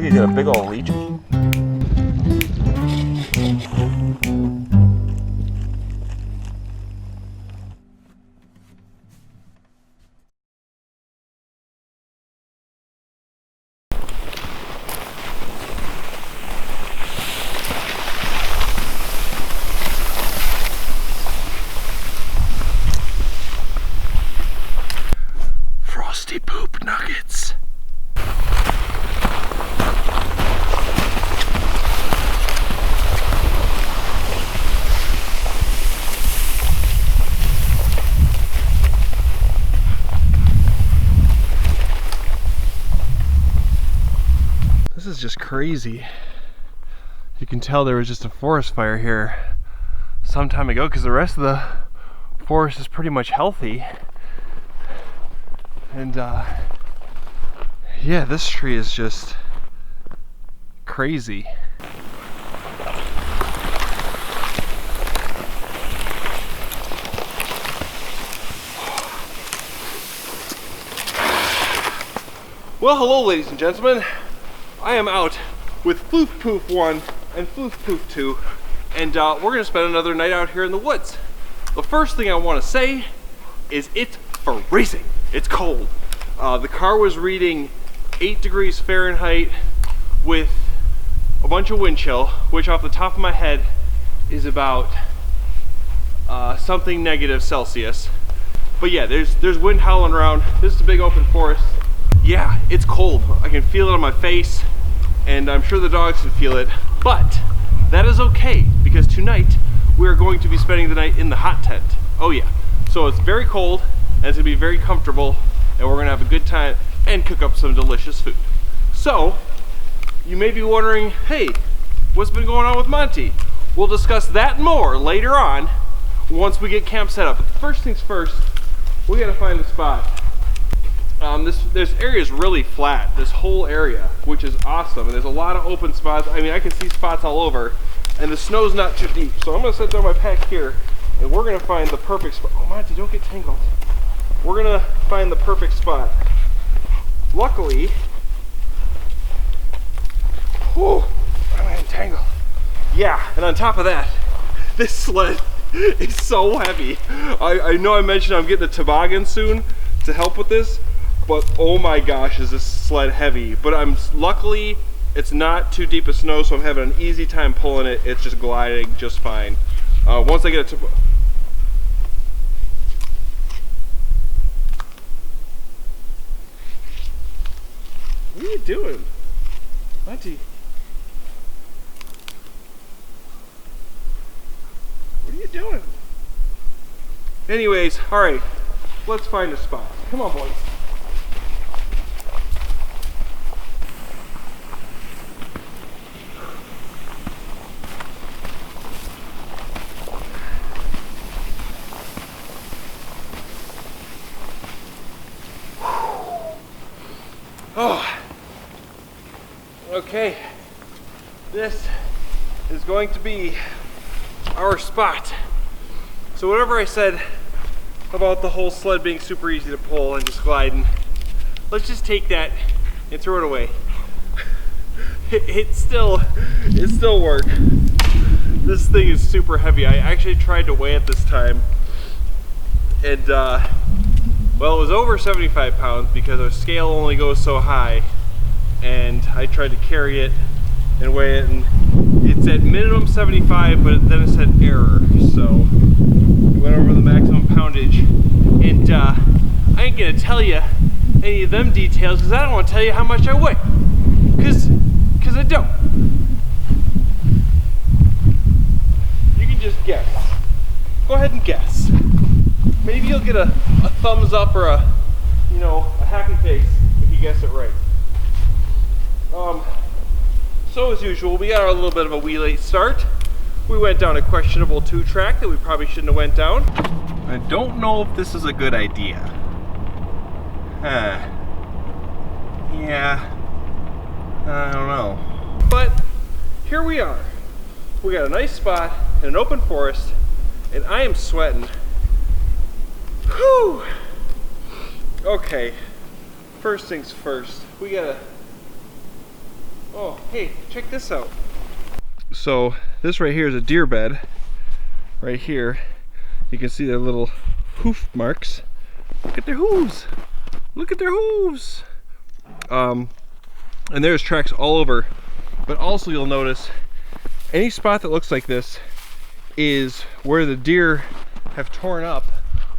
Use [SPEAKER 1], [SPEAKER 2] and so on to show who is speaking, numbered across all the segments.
[SPEAKER 1] Look, you got a big old leech. Frosty poop nuggets. This is just crazy. You can tell there was just a forest fire here some time ago because the rest of the forest is pretty much healthy. And yeah, this tree is just crazy. Well, hello ladies and gentlemen. I am out with Floof Poof 1 and Floof Poof 2, and we're gonna spend another night out here in the woods. The first thing I wanna say is it's freezing. It's cold. The car was reading 8 degrees Fahrenheit with a bunch of wind chill, which off the top of my head is about something negative Celsius. But yeah, there's wind howling around. This is a big open forest. Yeah, it's cold. I can feel it on my face, and I'm sure the dogs can feel it. But that is okay, because tonight we are going to be spending the night in the hot tent. Oh yeah. So it's very cold, and it's gonna be very comfortable, and we're gonna have a good time and cook up some delicious food. So, you may be wondering, hey, what's been going on with Monty? We'll discuss that and more later on once we get camp set up. But first things first, we gotta find a spot. This area is really flat, this whole area, which is awesome. And there's a lot of open spots. I mean, I can see spots all over, and the snow's not too deep. So I'm gonna set down my pack here, and we're gonna find the perfect spot. Oh, Monty, don't get tangled. We're gonna find the perfect spot. Luckily, whew, I'm entangled. Yeah, and on top of that, this sled is so heavy. I know I mentioned I'm getting a toboggan soon to help with this, but oh my gosh, is this sled heavy. But luckily, it's not too deep of snow, so I'm having an easy time pulling it. It's just gliding just fine. Once I get it to... What are you doing? Monty? What are you doing? Anyways, alright. Let's find a spot. Come on, boys. Oh. Okay. This is going to be our spot. So whatever I said about the whole sled being super easy to pull and just gliding, let's just take that and throw it away. It still worked. This thing is super heavy. I actually tried to weigh it this time, and well, it was over 75 pounds because our scale only goes so high, and I tried to carry it and weigh it, and it's at minimum 75, but then it said error, so we went over the maximum poundage. And I ain't gonna tell you any of them details because I don't want to tell you how much I weigh, because I don't. You can just guess. Go ahead and guess. Maybe you'll get a thumbs up or a happy face if you guess it right. So as usual, we got a little bit of a wee late start. We went down a questionable 2-track that we probably shouldn't have went down. I don't know if this is a good idea. Yeah, I don't know. But here we are. We got a nice spot in an open forest, and I am sweating. Whew. Okay, first things first, we gotta Oh, hey, check this out. So this right here is a deer bed. Right here, you can see their little hoof marks. Look at their hooves. Look at their hooves. And there's tracks all over. But also you'll notice any spot that looks like this is where the deer have torn up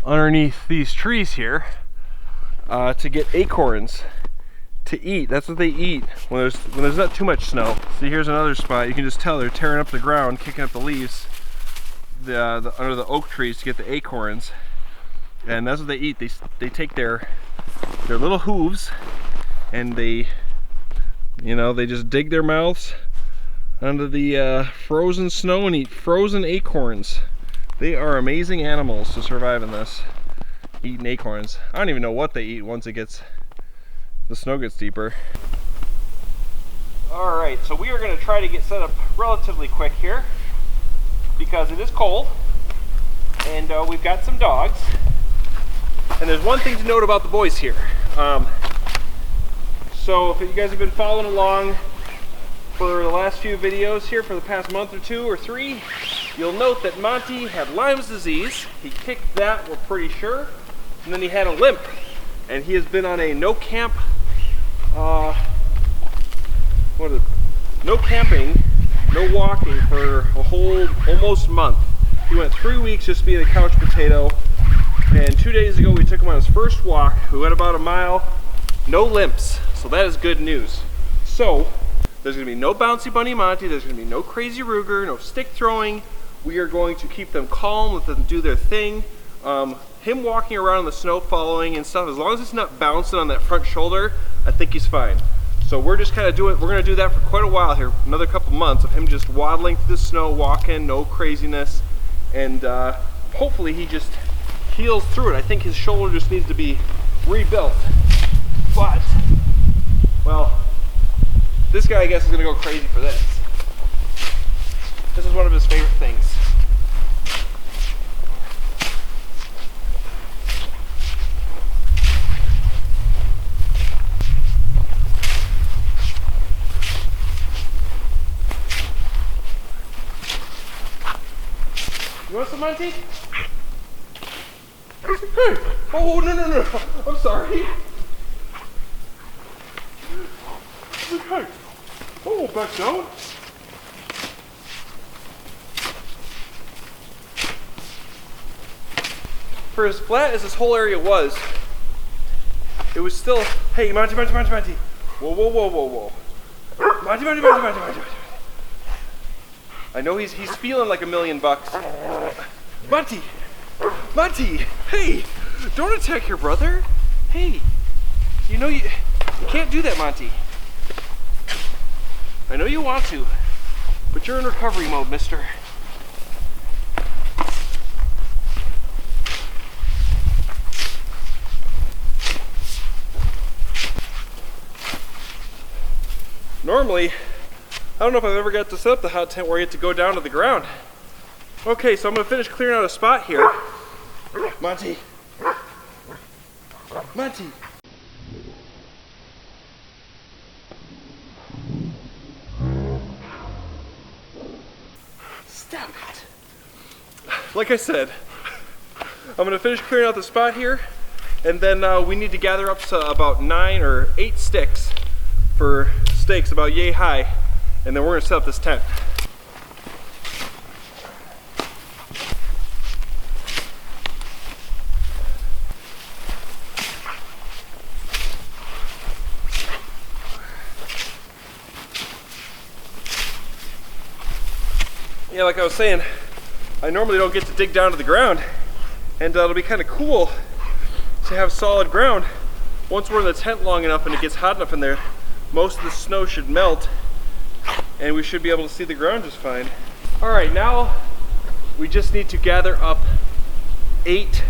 [SPEAKER 1] underneath these trees here to get acorns to eat. That's what they eat when there's not too much snow. See, here's another spot. You can just tell they're tearing up the ground, kicking up the leaves under the oak trees to get the acorns, and that's what they eat. They take their little hooves and they just dig their mouths under the frozen snow and eat frozen acorns. They are amazing animals to survive in this, eating acorns. I don't even know what they eat once the snow gets deeper. All right, so we are going to try to get set up relatively quick here because it is cold and we've got some dogs. And there's one thing to note about the boys here. So if you guys have been following along for the last few videos here for the past month or 2 or 3, you'll note that Monty had Lyme's disease. He kicked that, we're pretty sure, and then he had a limp. And he has been on a no camp, no camping, no walking for a whole almost month. He went 3 weeks just being a couch potato, and 2 days ago we took him on his first walk. We went about a mile, no limps, so that is good news. So there's gonna be no bouncy bunny Monty, there's gonna be no crazy Ruger, no stick throwing. We are going to keep them calm, let them do their thing. Him walking around in the snow following and stuff, as long as it's not bouncing on that front shoulder, I think he's fine. So we're just kind of we're gonna do that for quite a while here, another couple months of him just waddling through the snow, walking, no craziness, and hopefully he just heals through it. I think his shoulder just needs to be rebuilt. But, well, this guy I guess is gonna go crazy for this. This is one of his favorite things. You want some, Monty? Hey! Oh, no. I'm sorry. Okay. Oh, back down. For as flat as this whole area was, it was still, hey, Monty. Whoa. Monty. I know he's feeling like $1 million. Monty, hey, don't attack your brother. Hey, you know you can't do that, Monty. I know you want to, but you're in recovery mode, mister. Normally, I don't know if I've ever got to set up the hot tent where you have to go down to the ground. Okay, so I'm gonna finish clearing out a spot here. Monty. Stop it. Like I said, I'm gonna finish clearing out the spot here, and then we need to gather up to about 9 or 8 sticks for stakes about yay high, and then we're gonna set up this tent. Yeah, like I was saying, I normally don't get to dig down to the ground, and it'll be kind of cool to have solid ground. Once we're in the tent long enough and it gets hot enough in there, most of the snow should melt and we should be able to see the ground just fine. All right, now we just need to gather up 8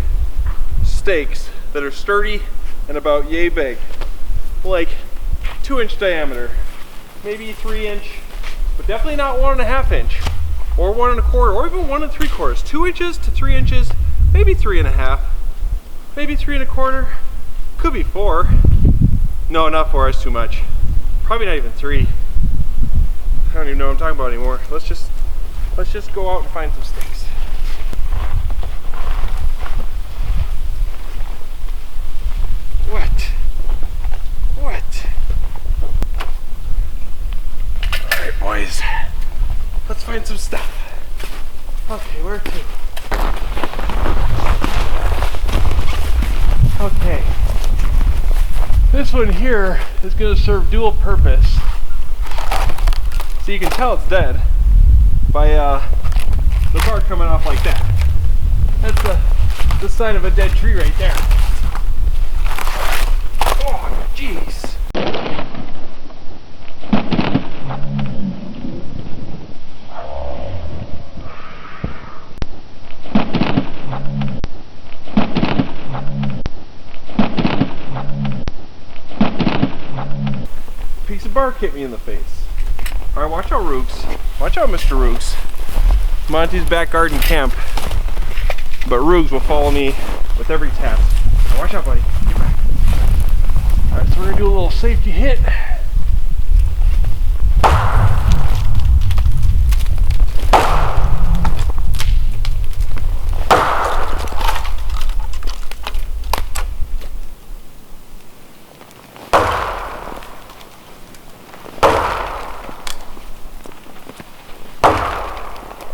[SPEAKER 1] stakes that are sturdy and about yay big, like 2-inch diameter, maybe 3-inch, but definitely not 1.5 inch or 1 1/4 or even 1 3/4. 2 inches to 3 inches, maybe 3.5, maybe 3 1/4, could be 4. No, not 4, that's too much. Probably not even 3. I don't even know what I'm talking about anymore. Let's just go out and find some sticks. What? Alright, boys. Let's find some stuff. Okay, where to? Okay. This one here is going to serve dual purpose. So you can tell it's dead by the bark coming off like that. That's the sign of a dead tree right there. Oh, jeez. Piece of bark hit me in the face. Alright, watch out, Rooks. Watch out, Mr. Rooks. Monty's back garden camp. But Rooks will follow me with every task. Now watch out, buddy. Get back. Alright, so we're going to do a little safety hit.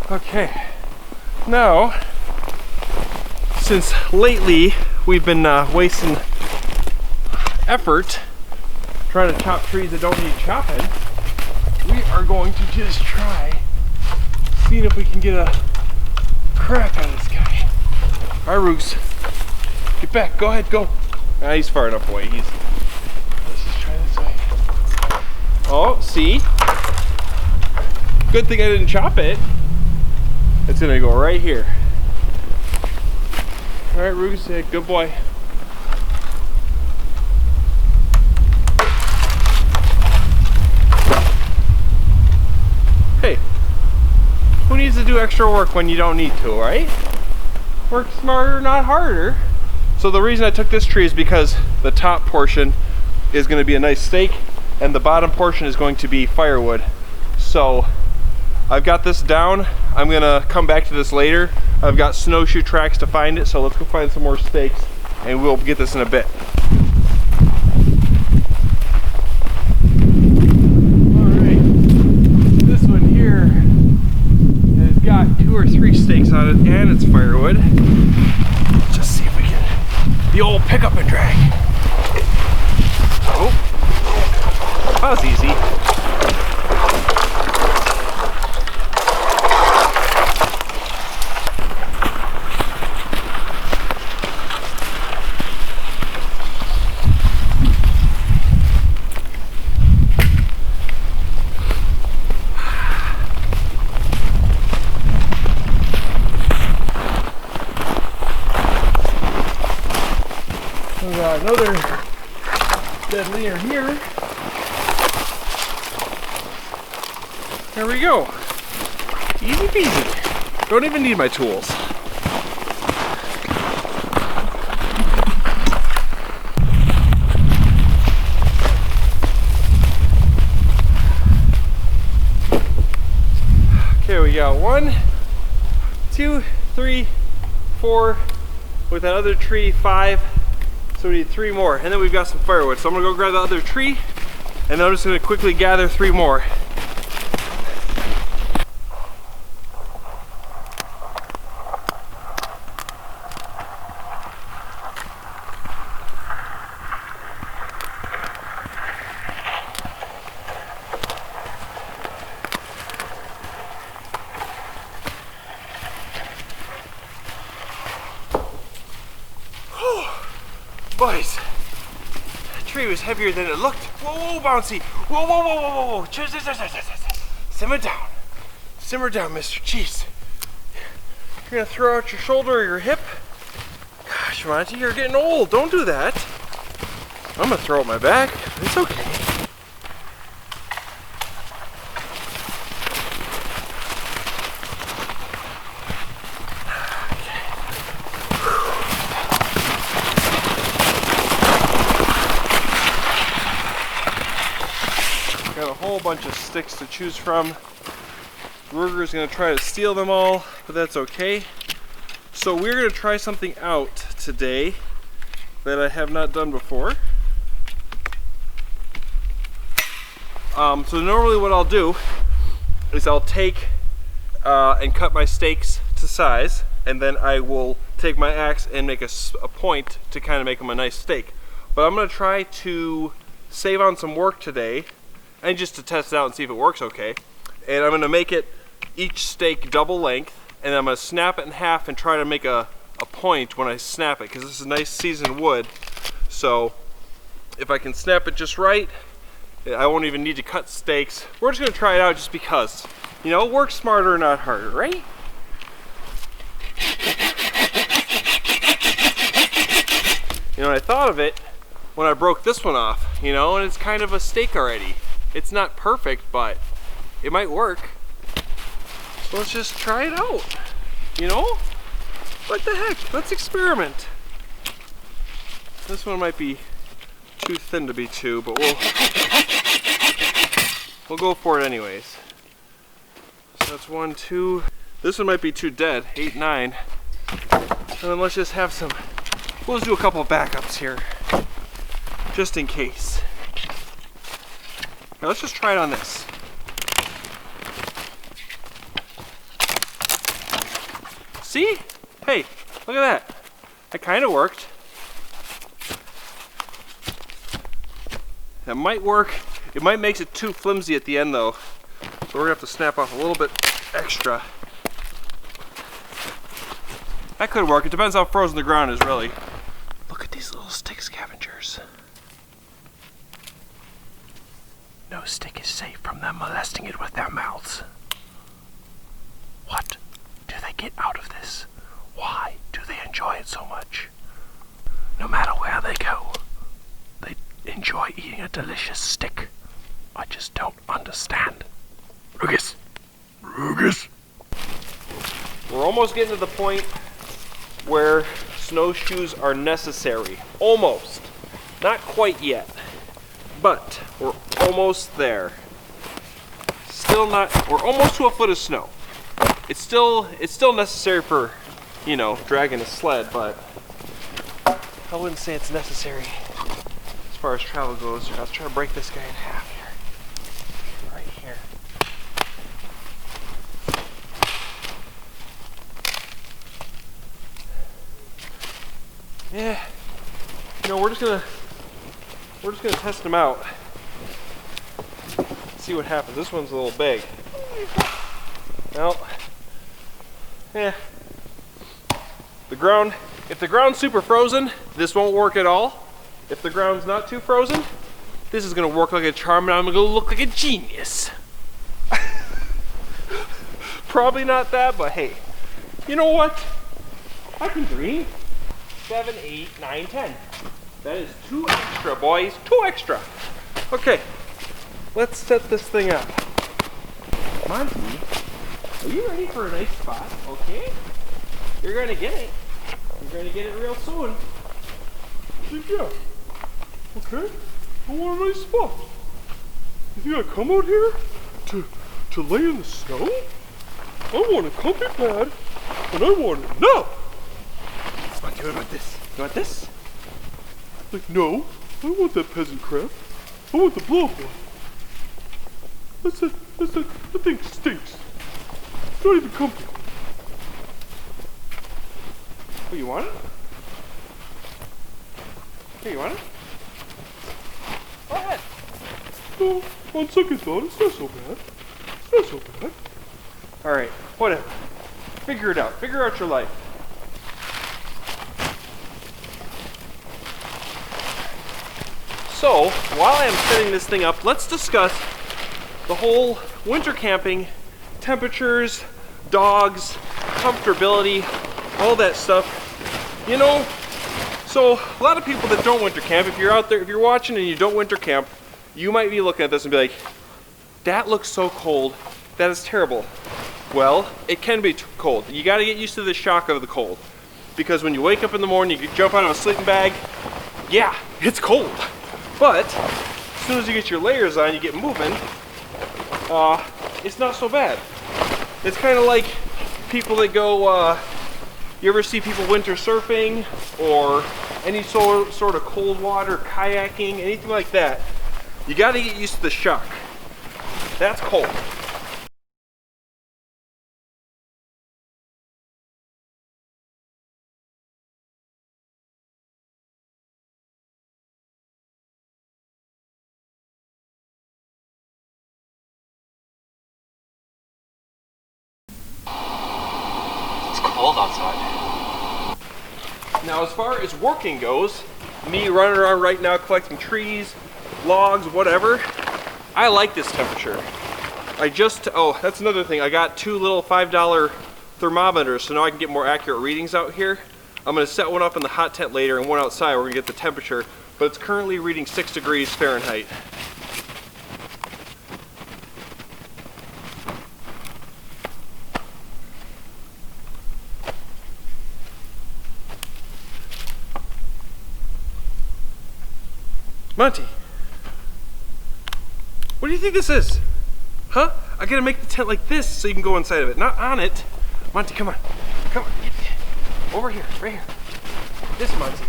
[SPEAKER 1] Okay, now, since lately we've been wasting effort trying to chop trees that don't need chopping, we are going to just try seeing if we can get a crack on this guy. Alright, Rooks, get back, go ahead, go. Ah, he's far enough away. Let's just try this way. Oh, see? Good thing I didn't chop it. It's gonna go right here. All right, Rooks, good boy. Hey, who needs to do extra work when you don't need to, right? Work smarter, not harder. So the reason I took this tree is because the top portion is gonna be a nice stake and the bottom portion is going to be firewood. So I've got this down. I'm gonna come back to this later. I've got snowshoe tracks to find it, so let's go find some more stakes and we'll get this in a bit. Alright, this one here has got 2 or 3 stakes on it and it's firewood. Let's just see if we can, the old pick up and drag. Oh, that was easy. Another dead layer here. There we go. Easy peasy. Don't even need my tools. Okay, we got 1, 2, 3, 4. With that other tree, 5. So we need 3 more, and then we've got some firewood. So I'm gonna go grab the other tree, and then I'm just gonna quickly gather 3 more. Boys, that tree was heavier than it looked. Whoa, whoa, bouncy. Whoa, whoa, whoa, whoa, whoa. Simmer down. Simmer down, mister. Jeez. You're gonna throw out your shoulder or your hip? Gosh, Monty, you're getting old. Don't do that. I'm gonna throw out my back. It's okay. Got got a whole bunch of sticks to choose from. Ruger's gonna try to steal them all, but that's okay. So we're gonna try something out today that I have not done before. So normally what I'll do is I'll take and cut my steaks to size, and then I will take my axe and make a point to kind of make them a nice steak. But I'm gonna try to save on some work today, and just to test it out and see if it works okay. And I'm gonna make it each steak double length, and I'm gonna snap it in half and try to make a point when I snap it, because this is nice seasoned wood. So if I can snap it just right, I won't even need to cut steaks. We're just gonna try it out just because. You know, work smarter, not harder, right? You know, I thought of it when I broke this one off, you know, and it's kind of a steak already. It's not perfect, but it might work. So let's just try it out, you know? What the heck, let's experiment. This one might be too thin to be two, but we'll go for it anyways. So that's 1, 2. This one might be too dead, 8, 9. And then let's just have some, we'll just do a couple of backups here, just in case. Now let's just try it on this. See? Hey, look at that. That kind of worked. That might work. It might make it too flimsy at the end though. So we're gonna have to snap off a little bit extra. That could work. It depends how frozen the ground is, really. Look at these little stick scavengers. No stick is safe from them molesting it with their mouths. What do they get out of this? Why do they enjoy it so much? No matter where they go, they enjoy eating a delicious stick. I just don't understand. Rugus! Rugus! We're almost getting to the point where snowshoes are necessary. Almost. Not quite yet. But we're almost there. Still not, we're almost to a foot of snow. It's still necessary for, you know, dragging a sled, but I wouldn't say it's necessary as far as travel goes. Let's try to break this guy in half here. Right here. Yeah. You know, we're just gonna test them out. See what happens. This one's a little big. Well, yeah. If the ground's super frozen, this won't work at all. If the ground's not too frozen, this is gonna work like a charm, and I'm gonna look like a genius. Probably not that, but hey, you know what? I can dream. 7, 8, 9, 10. That is 2 extra, boys. 2 extra. Okay, let's set this thing up. Monty, are you ready for a nice spot? Okay. You're gonna get it. You're gonna get it real soon. Yeah. Okay. I want a nice spot. You think I come out here to lay in the snow? I want a comfy pad, and I want it now. What about this? You want this? Like, no, I want that peasant crap. I want the blow-up one. That thing stinks. It's not even comfy. Oh, you want it? Here, you want it? Go ahead. No, on second thought, it's not so bad. It's not so bad. Alright, whatever. Figure it out. Figure out your life. So, while I'm setting this thing up, let's discuss the whole winter camping, temperatures, dogs, comfortability, all that stuff. You know, so a lot of people that don't winter camp, if you're out there, if you're watching and you don't winter camp, you might be looking at this and be like, that looks so cold, that is terrible. Well, it can be cold. You gotta get used to the shock of the cold. Because when you wake up in the morning, you jump out of a sleeping bag, yeah, it's cold. But as soon as you get your layers on, you get moving, it's not so bad. It's kind of like people that go, you ever see people winter surfing or any sort of cold water, kayaking, anything like that? You gotta get used to the shock. That's cold.
[SPEAKER 2] Cold outside.
[SPEAKER 1] Now, as far as working goes, me running around right now collecting trees, logs, whatever, I like this temperature. Oh, that's another thing. I got 2 little $5 thermometers, so now I can get more accurate readings out here. I'm gonna set one up in the hot tent later and one outside. We're gonna get the temperature, but it's currently reading 6 degrees Fahrenheit. Monty, what do you think this is? Huh? I gotta make the tent like this so you can go inside of it, not on it. Monty, come on. Come on. Over here, right here. This, Monty.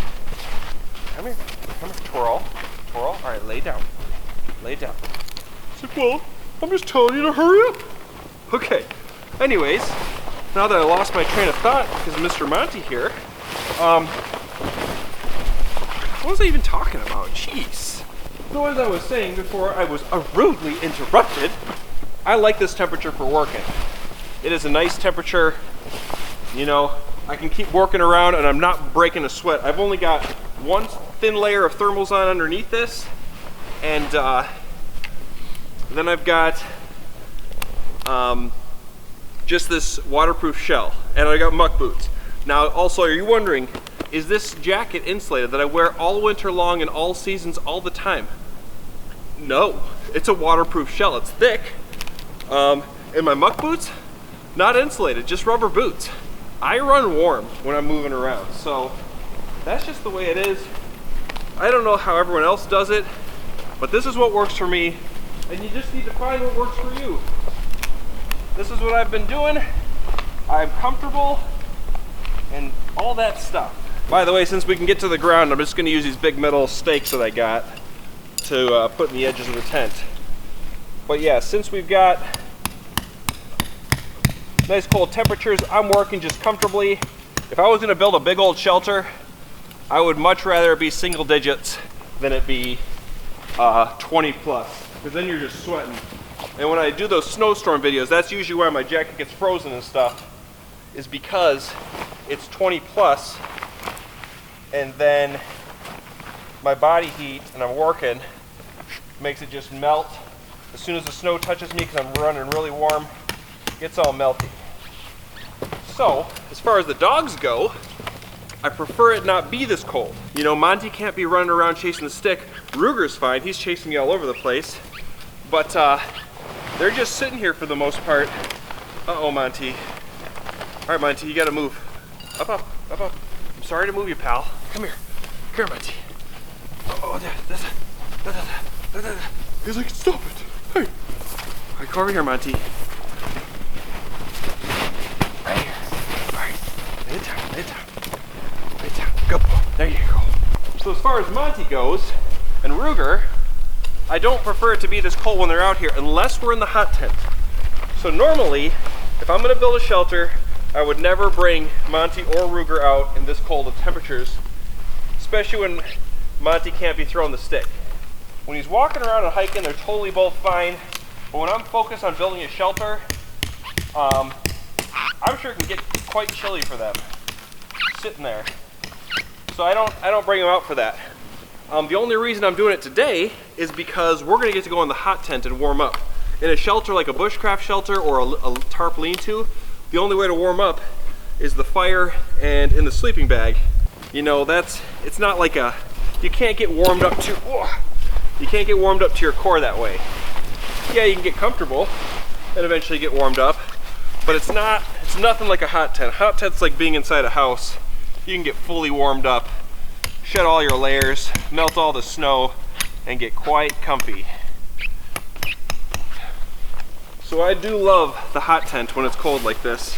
[SPEAKER 1] Come here. Come here. Twirl. Twirl. All right, lay down. Lay down. I said, well, I'm just telling you to hurry up. Okay. Anyways, now that I lost my train of thought because of Mr. Monty here, what was I even talking about? Jeez. So as I was saying before I was rudely interrupted, I like this temperature for working. It is a nice temperature. You know, I can keep working around and I'm not breaking a sweat. I've only got one thin layer of thermals on underneath this, and then I've got just this waterproof shell, and I got muck boots. Now also, are you wondering, is this jacket insulated that I wear all winter long and all seasons all the time? No, it's a waterproof shell. It's thick. And my muck boots, not insulated, just rubber boots. I run warm when I'm moving around, so that's just the way it is. I don't know how everyone else does it, but this is what works for me, and you just need to find what works for you. This is what I've been doing. I'm comfortable and all that stuff. By the way, since we can get to the ground, I'm just going to use these big metal stakes that I got to put in the edges of the tent. But yeah, since we've got nice cold temperatures, I'm working just comfortably. If I was going to build a big old shelter, I would much rather it be single digits than it be 20 plus, because then you're just sweating. And when I do those snowstorm videos, that's usually why my jacket gets frozen and stuff, is because it's 20 plus, and then my body heat, and I'm working, makes it just melt. As soon as the snow touches me, because I'm running really warm, it gets all melty. So, as far as the dogs go, I prefer it not be this cold. You know, Monty can't be running around chasing the stick. Ruger's fine, he's chasing me all over the place. But they're just sitting here for the most part. Uh-oh, Monty. All right, Monty, you gotta move. Up, up, up, up. I'm sorry to move you, pal. Come here. Come here, Monty. Oh, there. He's like, stop it. Hey. All right, come over here, Monty. Right here. All right. Lay it down, lay it down. Lay it down. Good boy. There you go. So as far as Monty goes, and Ruger, I don't prefer it to be this cold when they're out here unless we're in the hot tent. So normally, if I'm gonna build a shelter, I would never bring Monty or Ruger out in this cold of temperatures, especially when Monty can't be throwing the stick. When he's walking around and hiking, they're totally both fine. But when I'm focused on building a shelter, I'm sure it can get quite chilly for them sitting there. So I don't bring them out for that. The only reason I'm doing it today is because we're gonna get to go in the hot tent and warm up. In a shelter like a bushcraft shelter or a tarp lean-to, the only way to warm up is the fire and in the sleeping bag. You know, it's not like you can't get warmed up to, you can't get warmed up to your core that way. Yeah, you can get comfortable and eventually get warmed up, but it's nothing like a hot tent. Hot tent's like being inside a house. You can get fully warmed up, shed all your layers, melt all the snow, and get quite comfy. So I do love the hot tent when it's cold like this.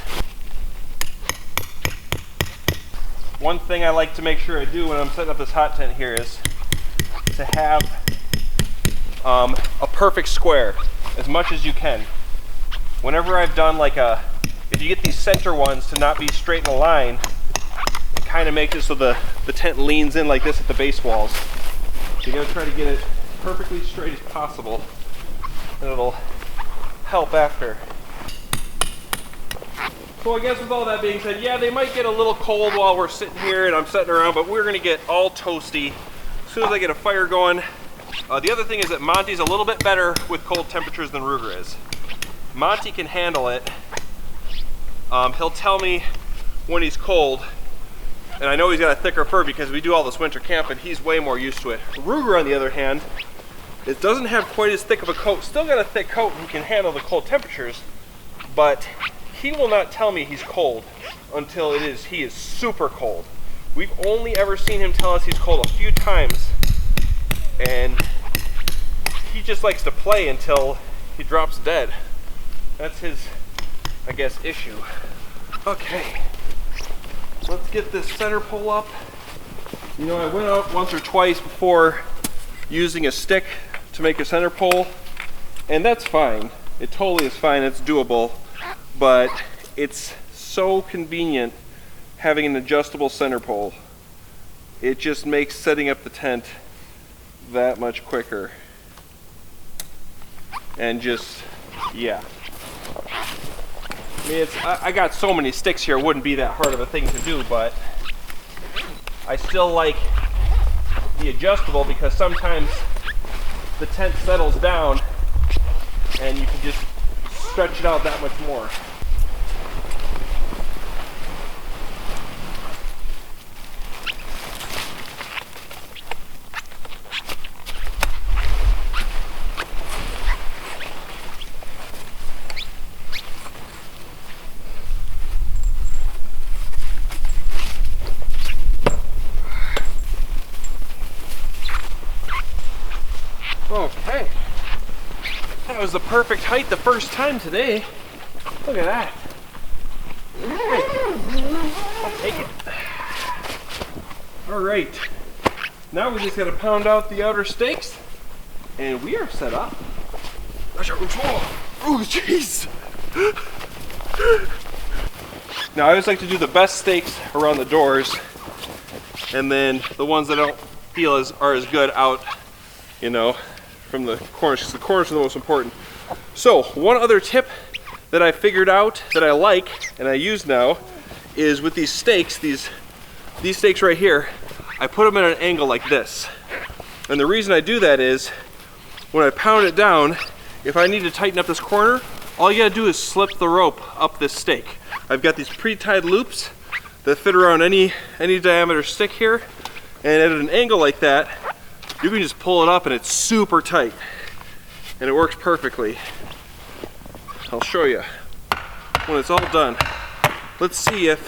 [SPEAKER 1] One thing I like to make sure I do when I'm setting up this hot tent here is to have a perfect square as much as you can. Whenever I've done like if you get these center ones to not be straight in a line, it kind of makes it so the tent leans in like this at the base walls. So you gotta try to get it perfectly straight as possible, and it'll help after. So I guess with all that being said, yeah, they might get a little cold while we're sitting here and I'm sitting around, but we're gonna get all toasty as soon as I get a fire going. The other thing is that Monty's a little bit better with cold temperatures than Ruger is. Monty can handle it. He'll tell me when he's cold, and I know he's got a thicker fur because we do all this winter camping. He's way more used to it. Ruger, on the other hand, it doesn't have quite as thick of a coat. Still got a thick coat and can handle the cold temperatures, but he will not tell me he's cold until he is super cold. We've only ever seen him tell us he's cold a few times, and he just likes to play until he drops dead. That's his, I guess, issue. Okay, let's get this center pole up. You know, I went out once or twice before using a stick to make a center pole, and that's fine. It totally is fine, it's doable. But it's so convenient having an adjustable center pole. It just makes setting up the tent that much quicker. And just, yeah. I mean, I got so many sticks here, it wouldn't be that hard of a thing to do, but I still like the adjustable because sometimes the tent settles down and you can just stretch it out that much more. Okay, that was the perfect height the first time today. Look at that. I'll take it. All right, now we just gotta pound out the outer stakes and we are set up. Oh, jeez. Now I always like to do the best stakes around the doors, and then the ones that I don't feel are as good out, you know, from the corners, because the corners are the most important. So one other tip that I figured out that I like and I use now is with these stakes, these stakes right here, I put them at an angle like this. And the reason I do that is when I pound it down, if I need to tighten up this corner, all you gotta do is slip the rope up this stake. I've got these pre-tied loops that fit around any diameter stick here, and at an angle like that, you can just pull it up and it's super tight and it works perfectly. I'll show you when it's all done. Let's see if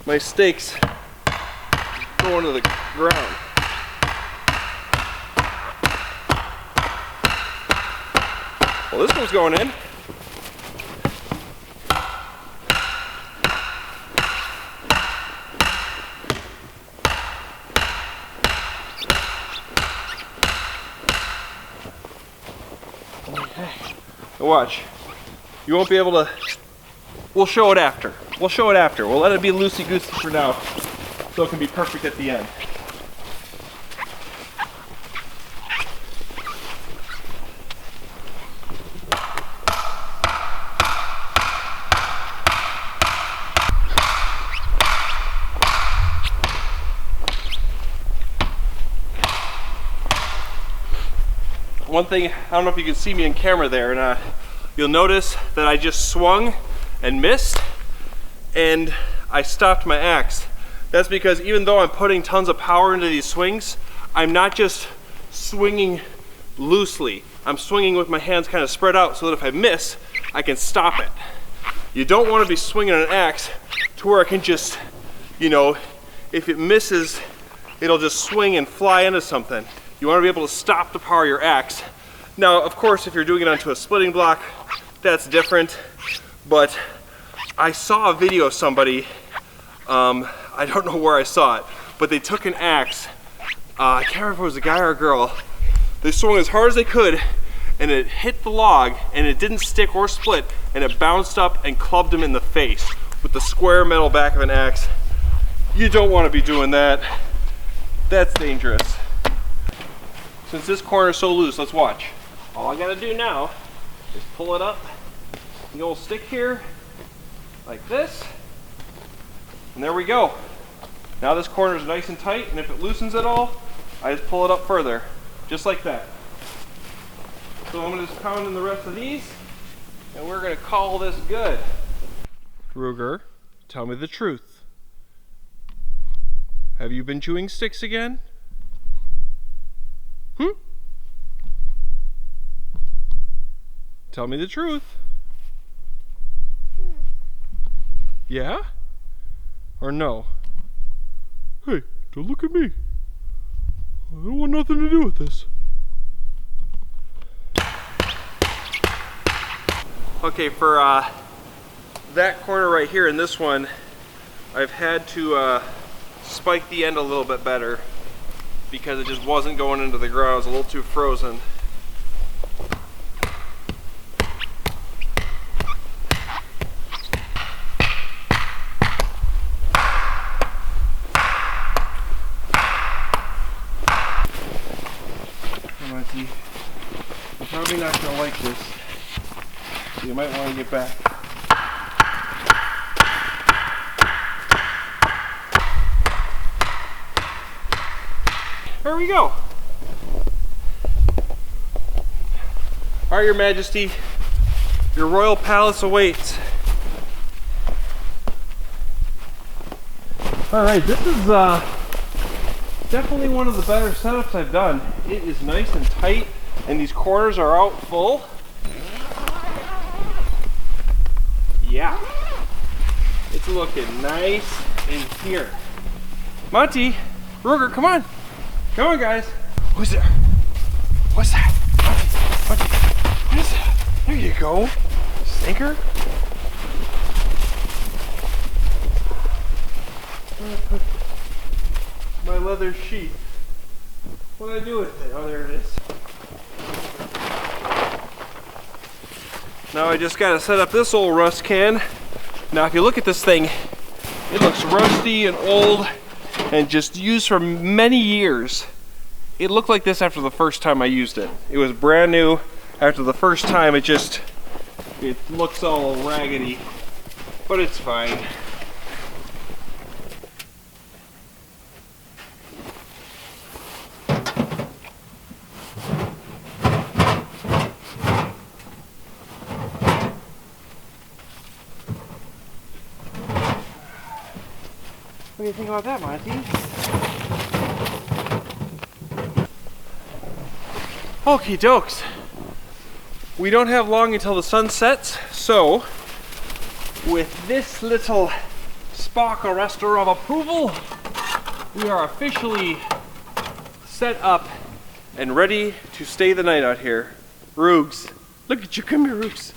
[SPEAKER 1] my stakes go into the ground. Well, this one's going in. Watch. You won't be able to. We'll show it after. We'll show it after. We'll let it be loosey-goosey for now so it can be perfect at the end. One thing, I don't know if you can see me in camera there, and you'll notice that I just swung and missed, and I stopped my axe. That's because even though I'm putting tons of power into these swings, I'm not just swinging loosely. I'm swinging with my hands kind of spread out so that if I miss, I can stop it. You don't want to be swinging an axe to where I can just, you know, if it misses, it'll just swing and fly into something. You want to be able to stop the power of your axe. Now, of course, if you're doing it onto a splitting block, that's different. But I saw a video of somebody, I don't know where I saw it, but they took an axe, I can't remember if it was a guy or a girl, they swung as hard as they could and it hit the log and it didn't stick or split and it bounced up and clubbed him in the face with the square metal back of an axe. You don't want to be doing that. That's dangerous. Since this corner is so loose, let's watch. All I gotta do now is pull it up, the old stick here, like this, and there we go. Now this corner is nice and tight, and if it loosens at all, I just pull it up further, just like that. So I'm gonna just pound in the rest of these, and we're gonna call this good. Ruger, tell me the truth. Have you been chewing sticks again? Tell me the truth. Yeah? Or no? Hey, don't look at me. I don't want nothing to do with this. Okay, for that corner right here and this one, I've had to spike the end a little bit better because it just wasn't going into the ground. It was a little too frozen. You're probably not going to like this. So you might want to get back. There we go. Alright, Your Majesty, your royal palace awaits. Alright, this is definitely one of the better setups I've done. It is nice and tight, and these corners are out full. Yeah, it's looking nice in here. Monty, Ruger, come on. Come on, guys. Who's there? What's that? Monty, what is that? There you go. Stinker. I'm gonna put my leather sheath. What do I do with it? Oh, there it is. Now I just gotta set up this old rust can. Now if you look at this thing, it looks rusty and old and just used for many years. It looked like this after the first time I used it. It was brand new. After the first time it looks all raggedy, but it's fine. What do you think about that, Monty? Okie dokes. We don't have long until the sun sets, so with this little spark arrestor of approval, we are officially set up and ready to stay the night out here. Roogs, look at you, come here, Roogs.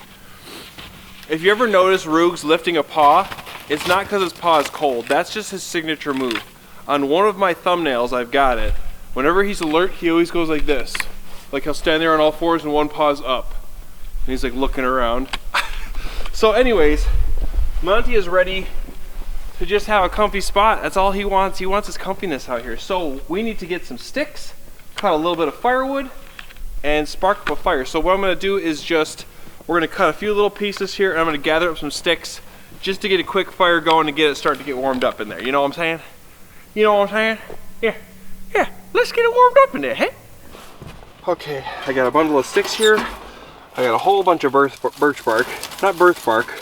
[SPEAKER 1] If you ever notice Roogs lifting a paw, it's not because his paw is cold. That's just his signature move. On one of my thumbnails, I've got it. Whenever he's alert, he always goes like this. Like he'll stand there on all fours and one paw's up. And he's like looking around. So anyways, Monty is ready to just have a comfy spot. That's all he wants. He wants his comfiness out here. So we need to get some sticks, cut a little bit of firewood, and spark up a fire. So what I'm gonna do is we're gonna cut a few little pieces here and I'm gonna gather up some sticks just to get a quick fire going and get it starting to get warmed up in there. You know what I'm saying? You know what I'm saying? Yeah, let's get it warmed up in there, hey? Okay, I got a bundle of sticks here. I got a whole bunch of birch bark. Not birch bark,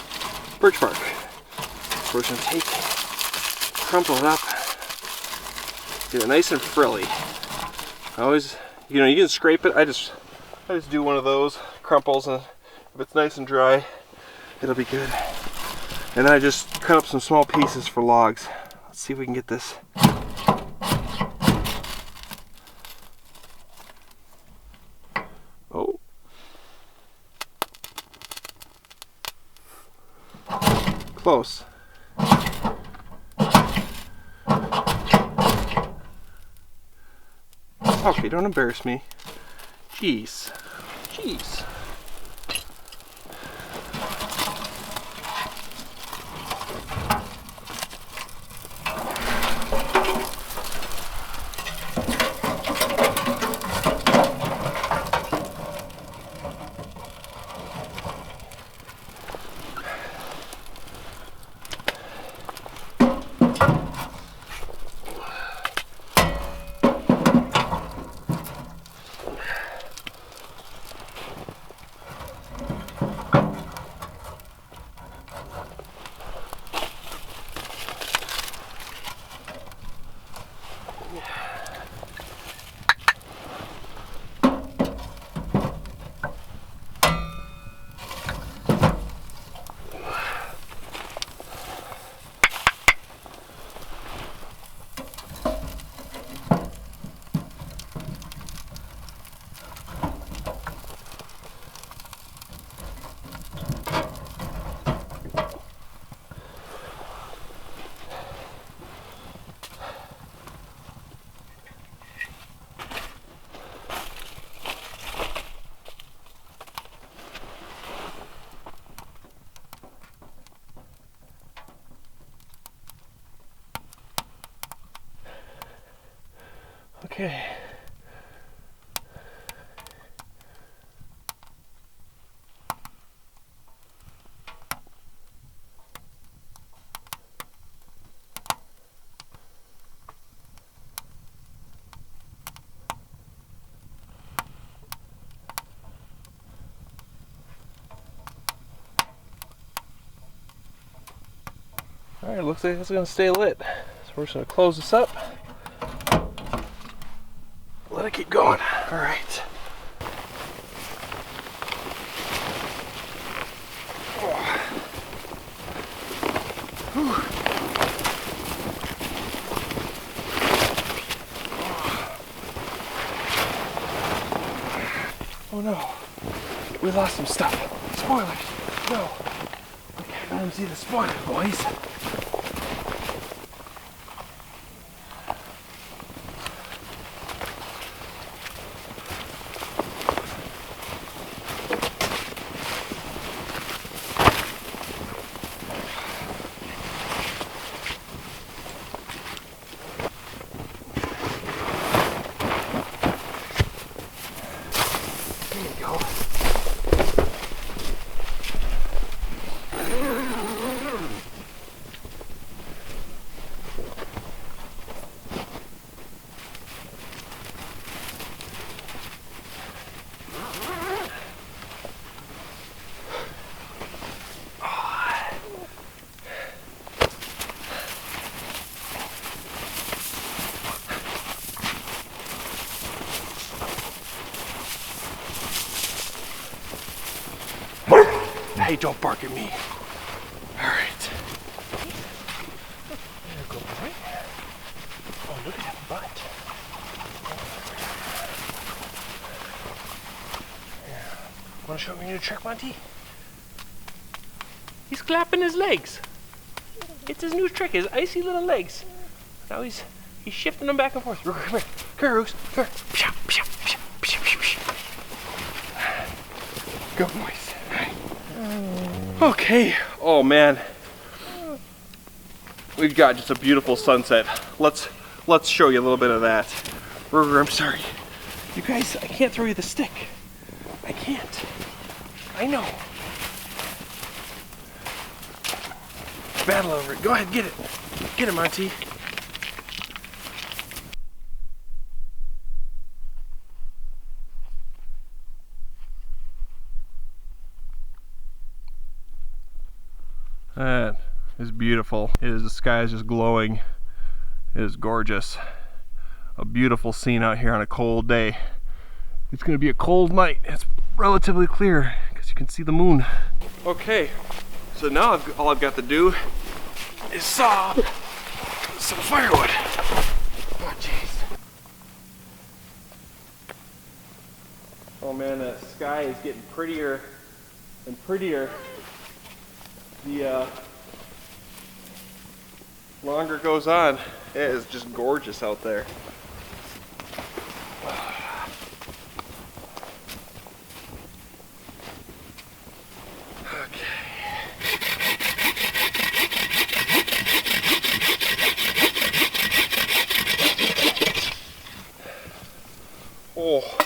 [SPEAKER 1] birch bark. So we're gonna crumple it up, get it nice and frilly. I always, you can scrape it. I just do one of those crumples, and if it's nice and dry, it'll be good. And then I just cut up some small pieces for logs. Let's see if we can get this. Oh. Close. Okay, don't embarrass me. Jeez. Jeez. Okay. Alright, looks like it's going to stay lit. So we're just going to close this up. Let it keep going. Alright. Oh no. We lost some stuff. Spoilers. No. Okay, let them see the spoilers, boys. Hey, don't bark at me. All right. There you go, boy. Oh, look at that butt. Yeah. Want to show me your new trick, Monty? He's clapping his legs. It's his new trick, his icy little legs. Now he's shifting them back and forth. Come here, come here, Roos. Come here. Go, boys. Okay. Oh man, we've got just a beautiful sunset. Let's show you a little bit of that. I'm sorry, you guys. I can't throw you the stick. I can't. I know. Battle over it. Go ahead, get it. Get it, Monty. That is beautiful. The sky is just glowing. It is gorgeous. A beautiful scene out here on a cold day. It's going to be a cold night. It's relatively clear because you can see the moon. Okay, so now all I've got to do is saw some firewood. Oh jeez. Oh man, the sky is getting prettier and prettier. longer it goes on, it is just gorgeous out there. Oh,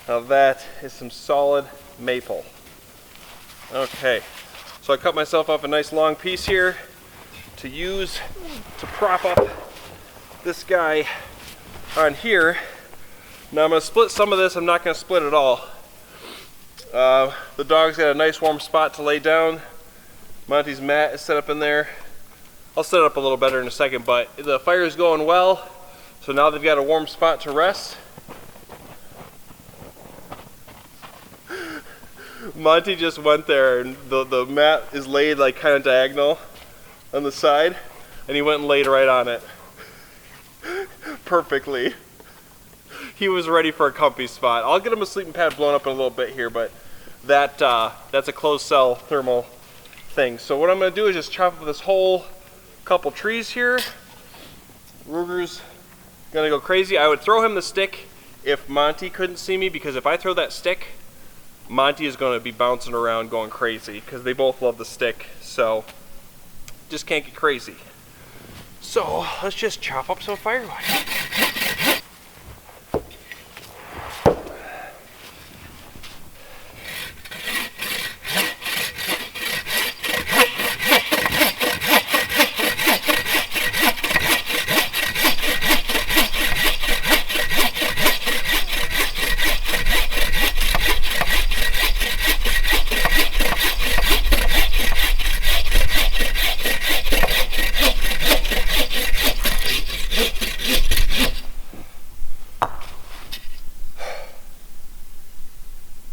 [SPEAKER 1] now that is some solid maple. Okay, so I cut myself off a nice long piece here to use to prop up this guy on here. Now I'm going to split some of this. I'm not going to split it all. The dog's got a nice warm spot to lay down. Monty's mat is set up in there. I'll set it up a little better in a second, but the fire is going well, so now they've got a warm spot to rest. Monty just went there, and the mat is laid like kind of diagonal on the side, and he went and laid right on it perfectly. He was ready for a comfy spot. I'll get him a sleeping pad blown up in a little bit here, but that's a closed cell thermal thing. So what I'm going to do is just chop up this whole couple trees here. Ruger's gonna go crazy. I would throw him the stick if Monty couldn't see me, because if I throw that stick, Monty is going to be bouncing around going crazy because they both love the stick, so just can't get crazy. So let's just chop up some firewood.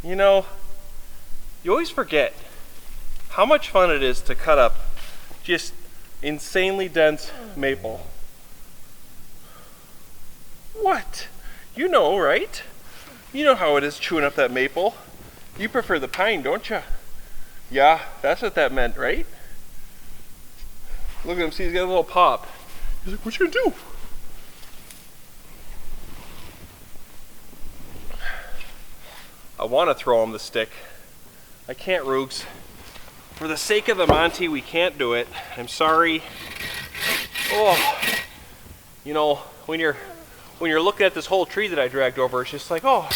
[SPEAKER 1] You know, you always forget how much fun it is to cut up just insanely dense maple. What? You know, right? You know how it is chewing up that maple. You prefer the pine, don't you? Yeah, that's what that meant, right? Look at him, see, he's got a little pop. He's like, what you gonna do? I want to throw him the stick. I can't, Roogs. For the sake of the Monty, we can't do it. I'm sorry. Oh, you know, when you're looking at this whole tree that I dragged over, it's just like, oh,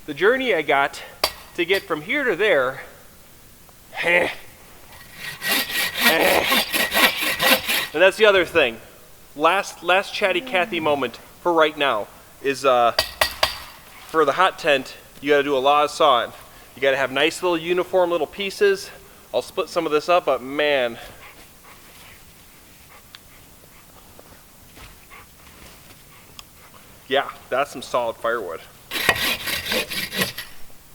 [SPEAKER 1] the journey I got to get from here to there. And that's the other thing. Last chatty Cathy moment for right now is for the hot tent. You gotta do a lot of sawing. You gotta have nice little uniform little pieces. I'll split some of this up, but man. Yeah, that's some solid firewood.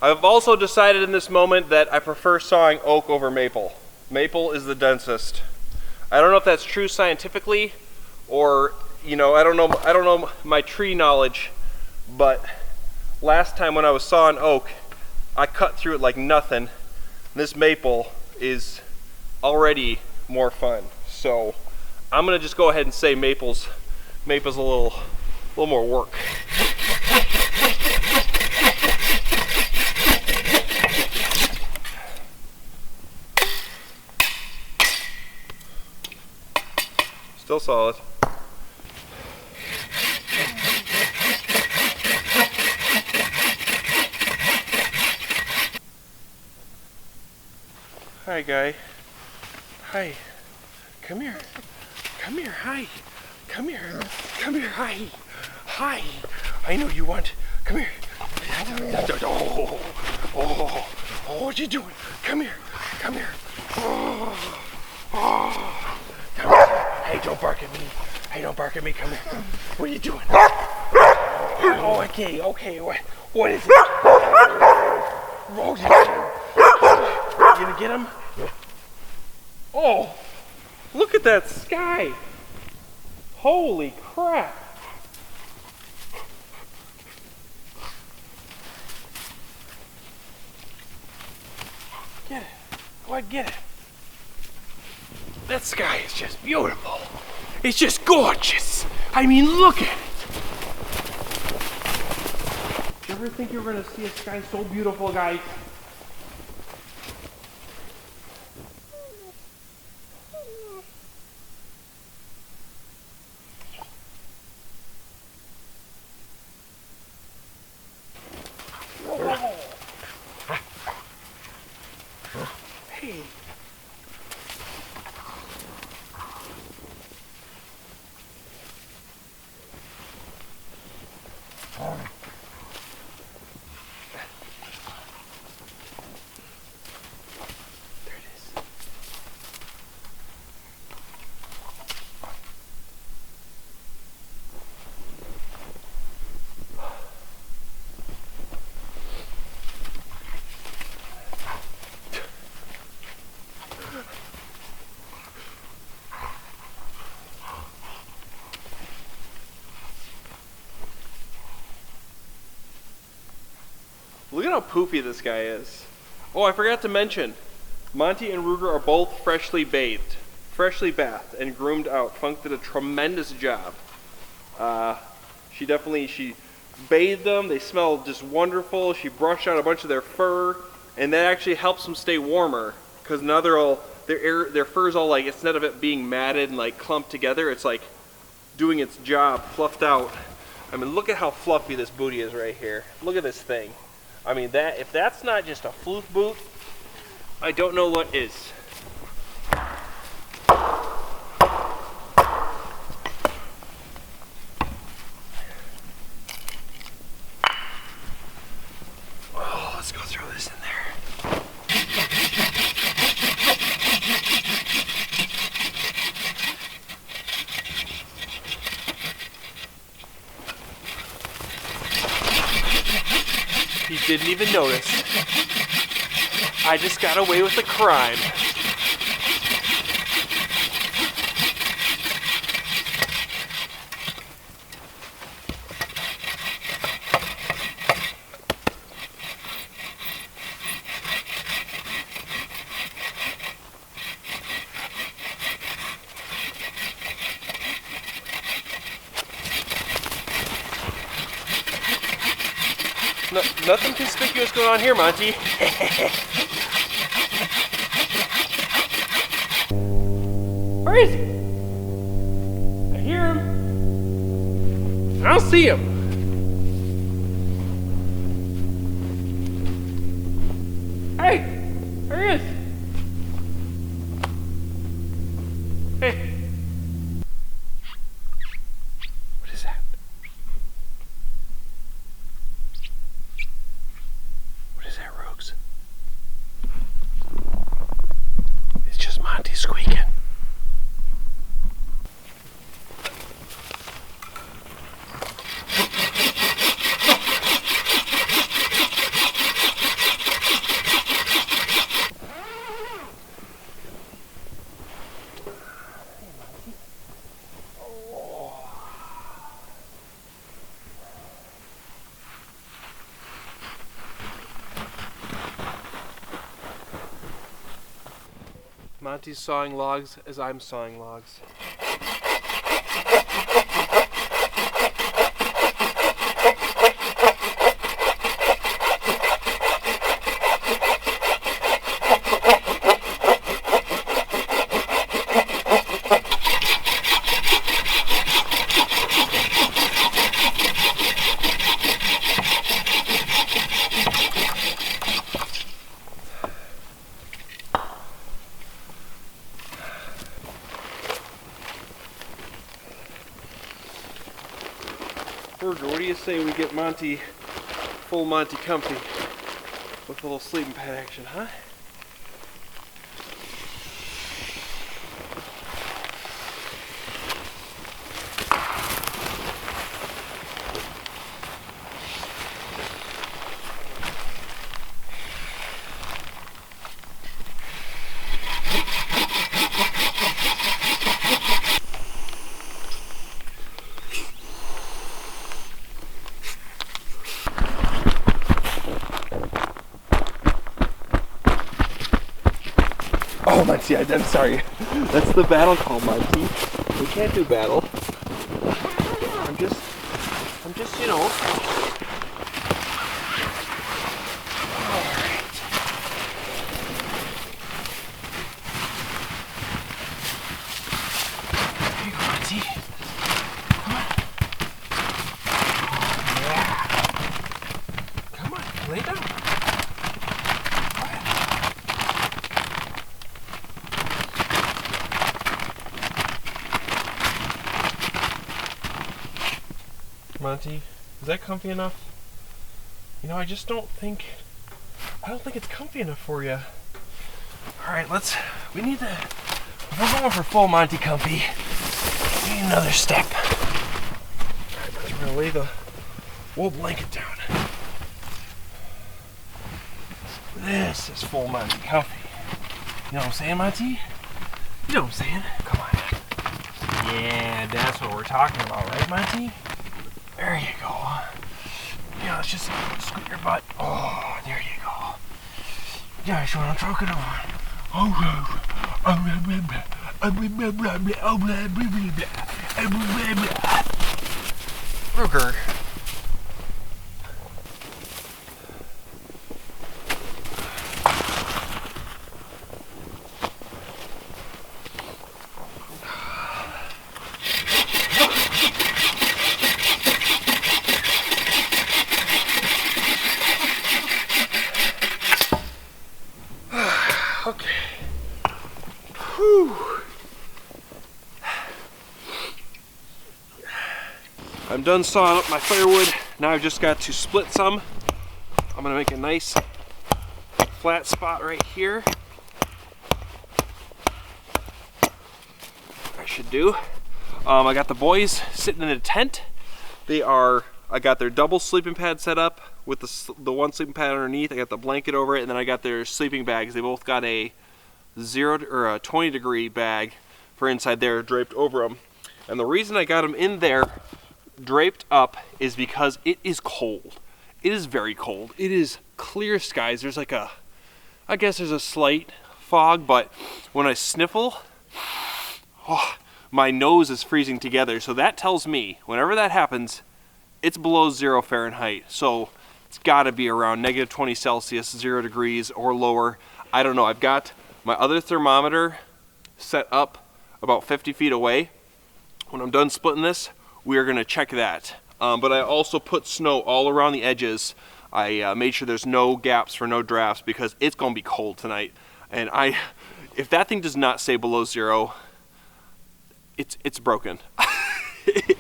[SPEAKER 1] I've also decided in this moment that I prefer sawing oak over maple. Maple is the densest. I don't know if that's true scientifically, or, you know, I don't know my tree knowledge, but last time when I was sawing oak, I cut through it like nothing. This maple is already more fun. So I'm gonna just go ahead and say maple's a little more work. Still solid. Hi, guy. Hi. Come here. Come here. Hi. Come here. Come here. Hi. Hi. I know you want. Come here. Oh, what you doing? Come here. Come here. Oh. Come here. Hey, don't bark at me. Hey, don't bark at me. Come here. What are you doing? Oh, okay. What is it? Oh, you gonna get him? Oh, look at that sky. Holy crap. Get it. Go ahead, get it. That sky is just beautiful. It's just gorgeous. I mean, look at it. Did you ever think you were gonna see a sky so beautiful, guys? Hey. There it is. Look at how poofy this guy is. Oh, I forgot to mention, Monty and Ruger are both freshly bathed, freshly bathed, and groomed out. Funk did a tremendous job. She bathed them. They smell just wonderful. She brushed out a bunch of their fur, and that actually helps them stay warmer. Because now their fur's all like, instead of it being matted and like clumped together, it's like doing its job, fluffed out. I mean, look at how fluffy this booty is right here. Look at this thing. I mean, if that's not just a floof boot, I don't know what is. Oh, let's go throw this in there. He didn't even notice. I just got away with the crime. Nothing conspicuous going on here, Monty. Where is he? I hear him. I don't see him. Hey, there he is. Hey. What is that? What is that, Rogues? It's just Monty squeaking. Monty's sawing logs as I'm sawing logs. Burger, what do you say we get Monty, full Monty comfy with a little sleeping pad action, huh? Oh, Monty, I'm sorry. That's the battle call, Monty. We can't do battle. I'm just, you know. Monty, is that comfy enough? You know, I don't think it's comfy enough for you. Alright, we need to, if we're going for full Monty comfy, we need another step. Alright, we're gonna lay the wool blanket down. This is full Monty comfy. You know what I'm saying, Monty? You know what I'm saying? Come on. Yeah, that's what we're talking about, right, Monty? There you go. Yeah, let's just scoot your butt. Oh, there you go. Yeah, that's what I'm talking about. Ruger. Okay. Whew. I'm done sawing up my firewood. Now I've just got to split some. I'm gonna make a nice flat spot right here. I should do. I got the boys sitting in a tent. I got their double sleeping pad set up with the one sleeping pad underneath. I got the blanket over it, and then I got their sleeping bags. They both got a 20 degree bag for inside there draped over them. And the reason I got them in there draped up is because it is cold. It is very cold. It is clear skies. There's like I guess there's a slight fog, but when I sniffle, my nose is freezing together. So that tells me whenever that happens, it's below 0 Fahrenheit. So it's got to be around -20 Celsius, 0 degrees or lower. I don't know. I've got my other thermometer set up about 50 feet away. When I'm done splitting this, we are going to check that. But I also put snow all around the edges. I made sure there's no gaps for no drafts because it's going to be cold tonight. And if that thing does not stay below 0, it's broken.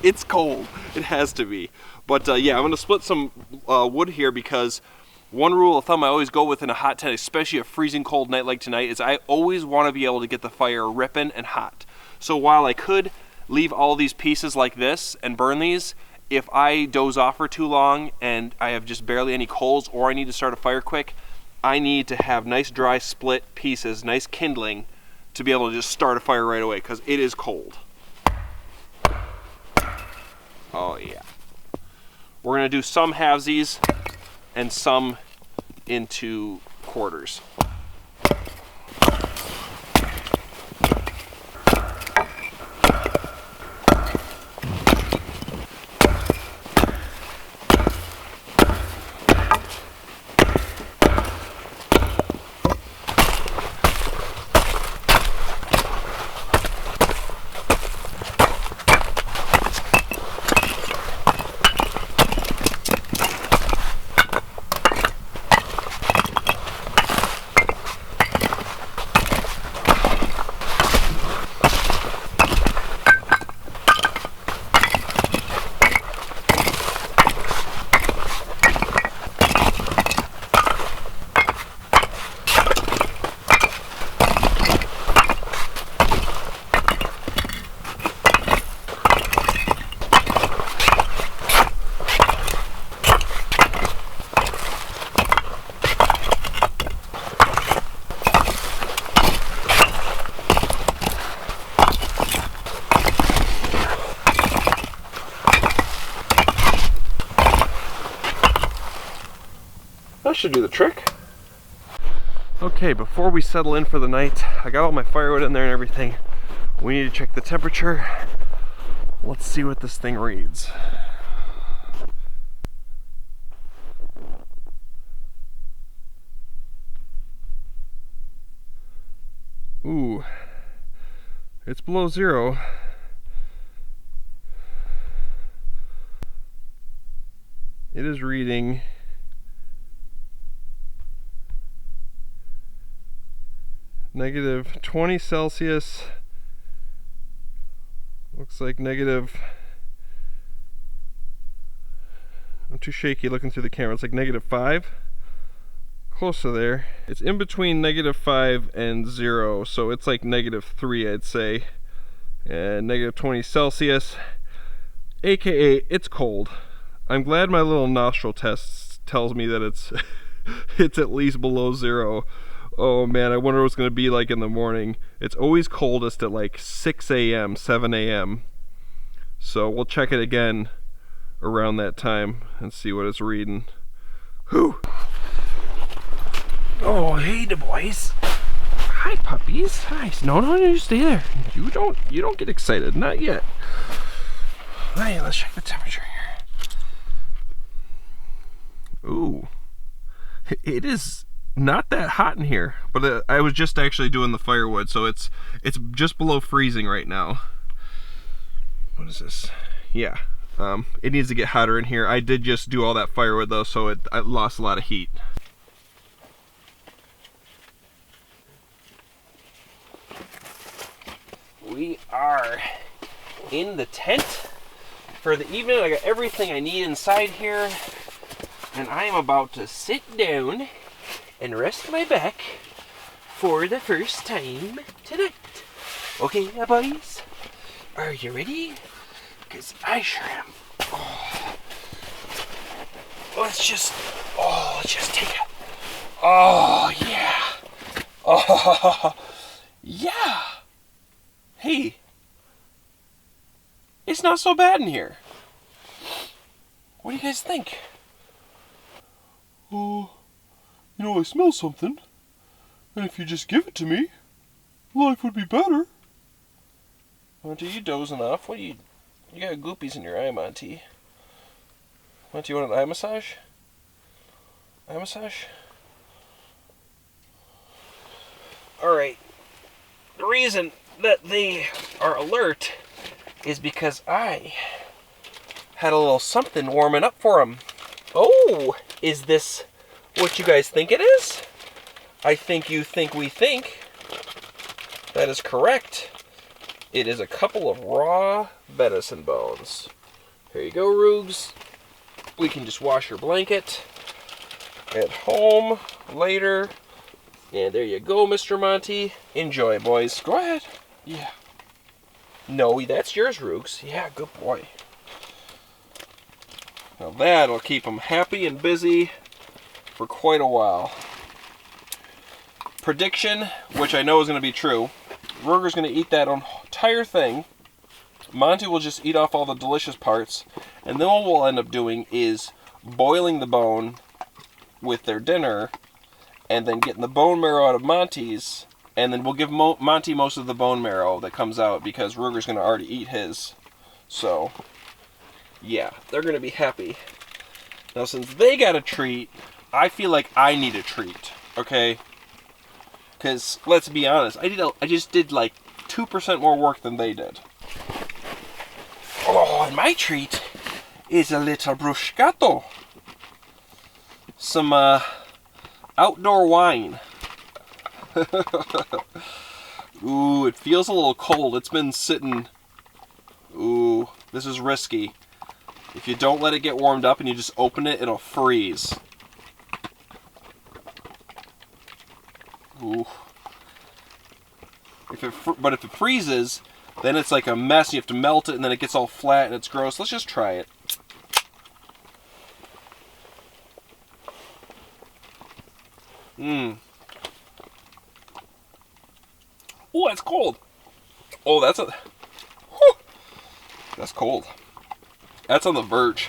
[SPEAKER 1] It's cold. It has to be. But yeah, I'm going to split some wood here because one rule of thumb I always go with in a hot tent, especially a freezing cold night like tonight, is I always want to be able to get the fire ripping and hot. So while I could leave all these pieces like this and burn these, if I doze off for too long and I have just barely any coals or I need to start a fire quick, I need to have nice dry split pieces, nice kindling, to be able to just start a fire right away because it is cold. Oh yeah. We're gonna do some halvesies and some into quarters. That should do the trick. Okay, before we settle in for the night, I got all my firewood in there and everything. We need to check the temperature. Let's see what this thing reads. Ooh, it's below 0. It is reading -20 Celsius. Looks like negative. I'm too shaky looking through the camera. It's like -5. Close to there. It's in between -5 and 0, so it's like -3, I'd say. And -20 Celsius, aka it's cold. I'm glad my little nostril test tells me that it's it's at least below 0. Oh man, I wonder what it's going to be like in the morning. It's always coldest at like 6 a.m., 7 a.m. So we'll check it again around that time and see what it's reading. Whew. Oh, hey, the boys. Hi, puppies. Hi. No, you stay there. You don't get excited. Not yet. All right, let's check the temperature here. Ooh, it is not that hot in here, but I was just actually doing the firewood, so it's just below freezing right now. What is this? Yeah, it needs to get hotter in here. I did just do all that firewood though, so I lost a lot of heat. We are in the tent for the evening. I got everything I need inside here, and I am about to sit down and rest my back for the first time tonight. Okay, boys, are you ready? Because I sure am. Oh. Let's just take it. Oh, yeah. Oh, yeah. Hey, it's not so bad in here. What do you guys think?
[SPEAKER 3] You know, I smell something, and if you just give it to me, life would be better.
[SPEAKER 1] Monty, you dozing off? What do you got goopies in your eye, Monty? Monty, you want an eye massage? Eye massage? Alright. The reason that they are alert is because I had a little something warming up for them. Oh, is this what you guys think it is? I think you think we think. That is correct. It is a couple of raw venison bones. Here you go, Roogs. We can just wash your blanket at home later. And there you go, Mr. Monty. Enjoy, boys. Go ahead. Yeah. No, that's yours, Roogs. Yeah, good boy. Now that'll keep them happy and busy for quite a while. Prediction, which I know is going to be true. Ruger's going to eat that entire thing. Monty will just eat off all the delicious parts. And then what we'll end up doing is boiling the bone with their dinner, and then getting the bone marrow out of Monty's, and then we'll give Monty most of the bone marrow that comes out because Ruger's going to already eat his. So, yeah, they're going to be happy. Now, since they got a treat, I feel like I need a treat, okay? Because, let's be honest, I just did like 2% more work than they did. Oh, and my treat is a little bruschetto. Some, outdoor wine. Ooh, it feels a little cold. It's been sitting. Ooh, this is risky. If you don't let it get warmed up and you just open it, it'll freeze. Ooh. But if it freezes, then it's like a mess. You have to melt it, and then it gets all flat and it's gross. Let's just try it. Mmm. Oh, that's cold. Oh, that's cold. That's on the verge.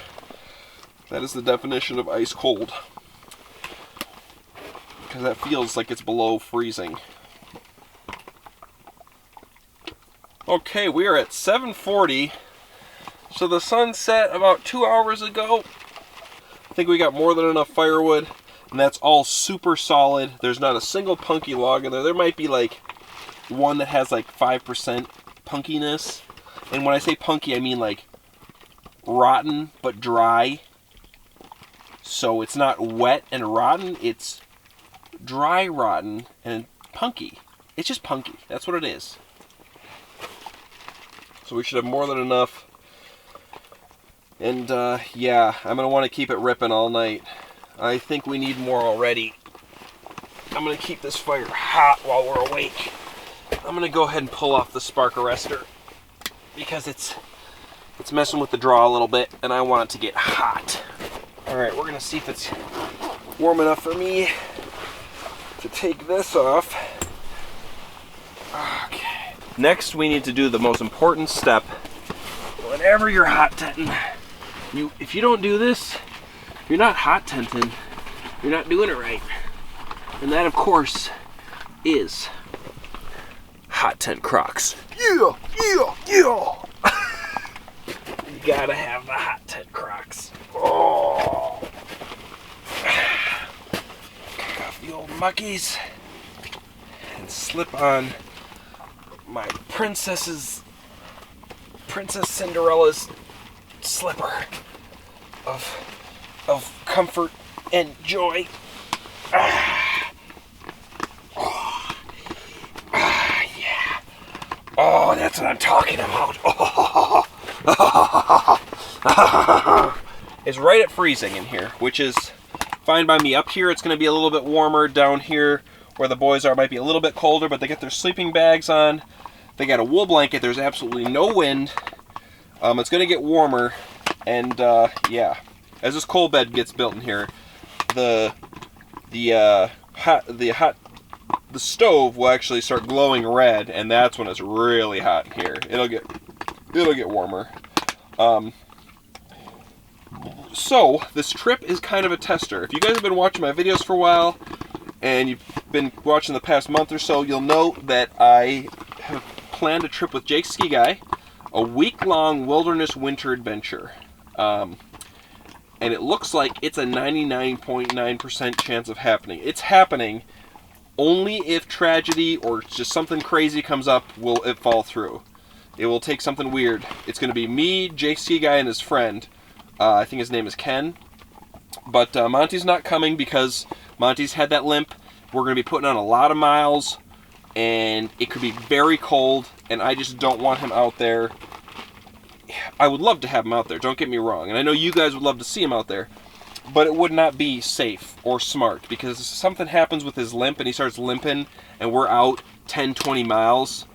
[SPEAKER 1] That is the definition of ice cold. Because that feels like it's below freezing. Okay, we are at 7:40. So the sun set about 2 hours ago. I think we got more than enough firewood, and that's all super solid. There's not a single punky log in there. There might be like one that has like 5% punkiness. And when I say punky, I mean like rotten but dry. So it's not wet and rotten, it's dry rotten and punky. It's just punky. That's what it is. So we should have more than enough. And yeah, I'm going to want to keep it ripping all night. I think we need more already. I'm going to keep this fire hot while we're awake. I'm going to go ahead and pull off the spark arrestor because it's messing with the draw a little bit and I want it to get hot. Alright, we're going to see if it's warm enough for me to take this off. Okay. Next, we need to do the most important step. Whenever you're hot tenting, if you don't do this, you're not hot tenting. You're not doing it right. And that, of course, is hot tent Crocs. Yeah, yeah, yeah. You gotta have the hot tent Crocs. Oh. Kick off the old muckies and slip on my Princess Cinderella's slipper of comfort and joy. Yeah. Oh, that's what I'm talking about. It's right at freezing in here, which is fine by me. Up here, it's going to be a little bit warmer. Down here, where the boys are, might be a little bit colder, but they get their sleeping bags on. They got a wool blanket. There's absolutely no wind. It's going to get warmer, and yeah, as this coal bed gets built in here, the stove will actually start glowing red, and that's when it's really hot in here. It'll get warmer. So this trip is kind of a tester. If you guys have been watching my videos for a while, and you've been watching the past month or so, you'll know that I have planned a trip with Jake Ski Guy, a week-long wilderness winter adventure. And it looks like it's a 99.9% chance of happening. It's happening. Only if tragedy or just something crazy comes up will it fall through. It will take something weird. It's going to be me, Jake Ski Guy, and his friend. I think his name is Ken. But Monty's not coming because Monty's had that limp. We're going to be putting on a lot of miles, and it could be very cold, and I just don't want him out there. I would love to have him out there, don't get me wrong, and I know you guys would love to see him out there, but it would not be safe or smart, because if something happens with his limp and he starts limping and we're out 10-20 miles,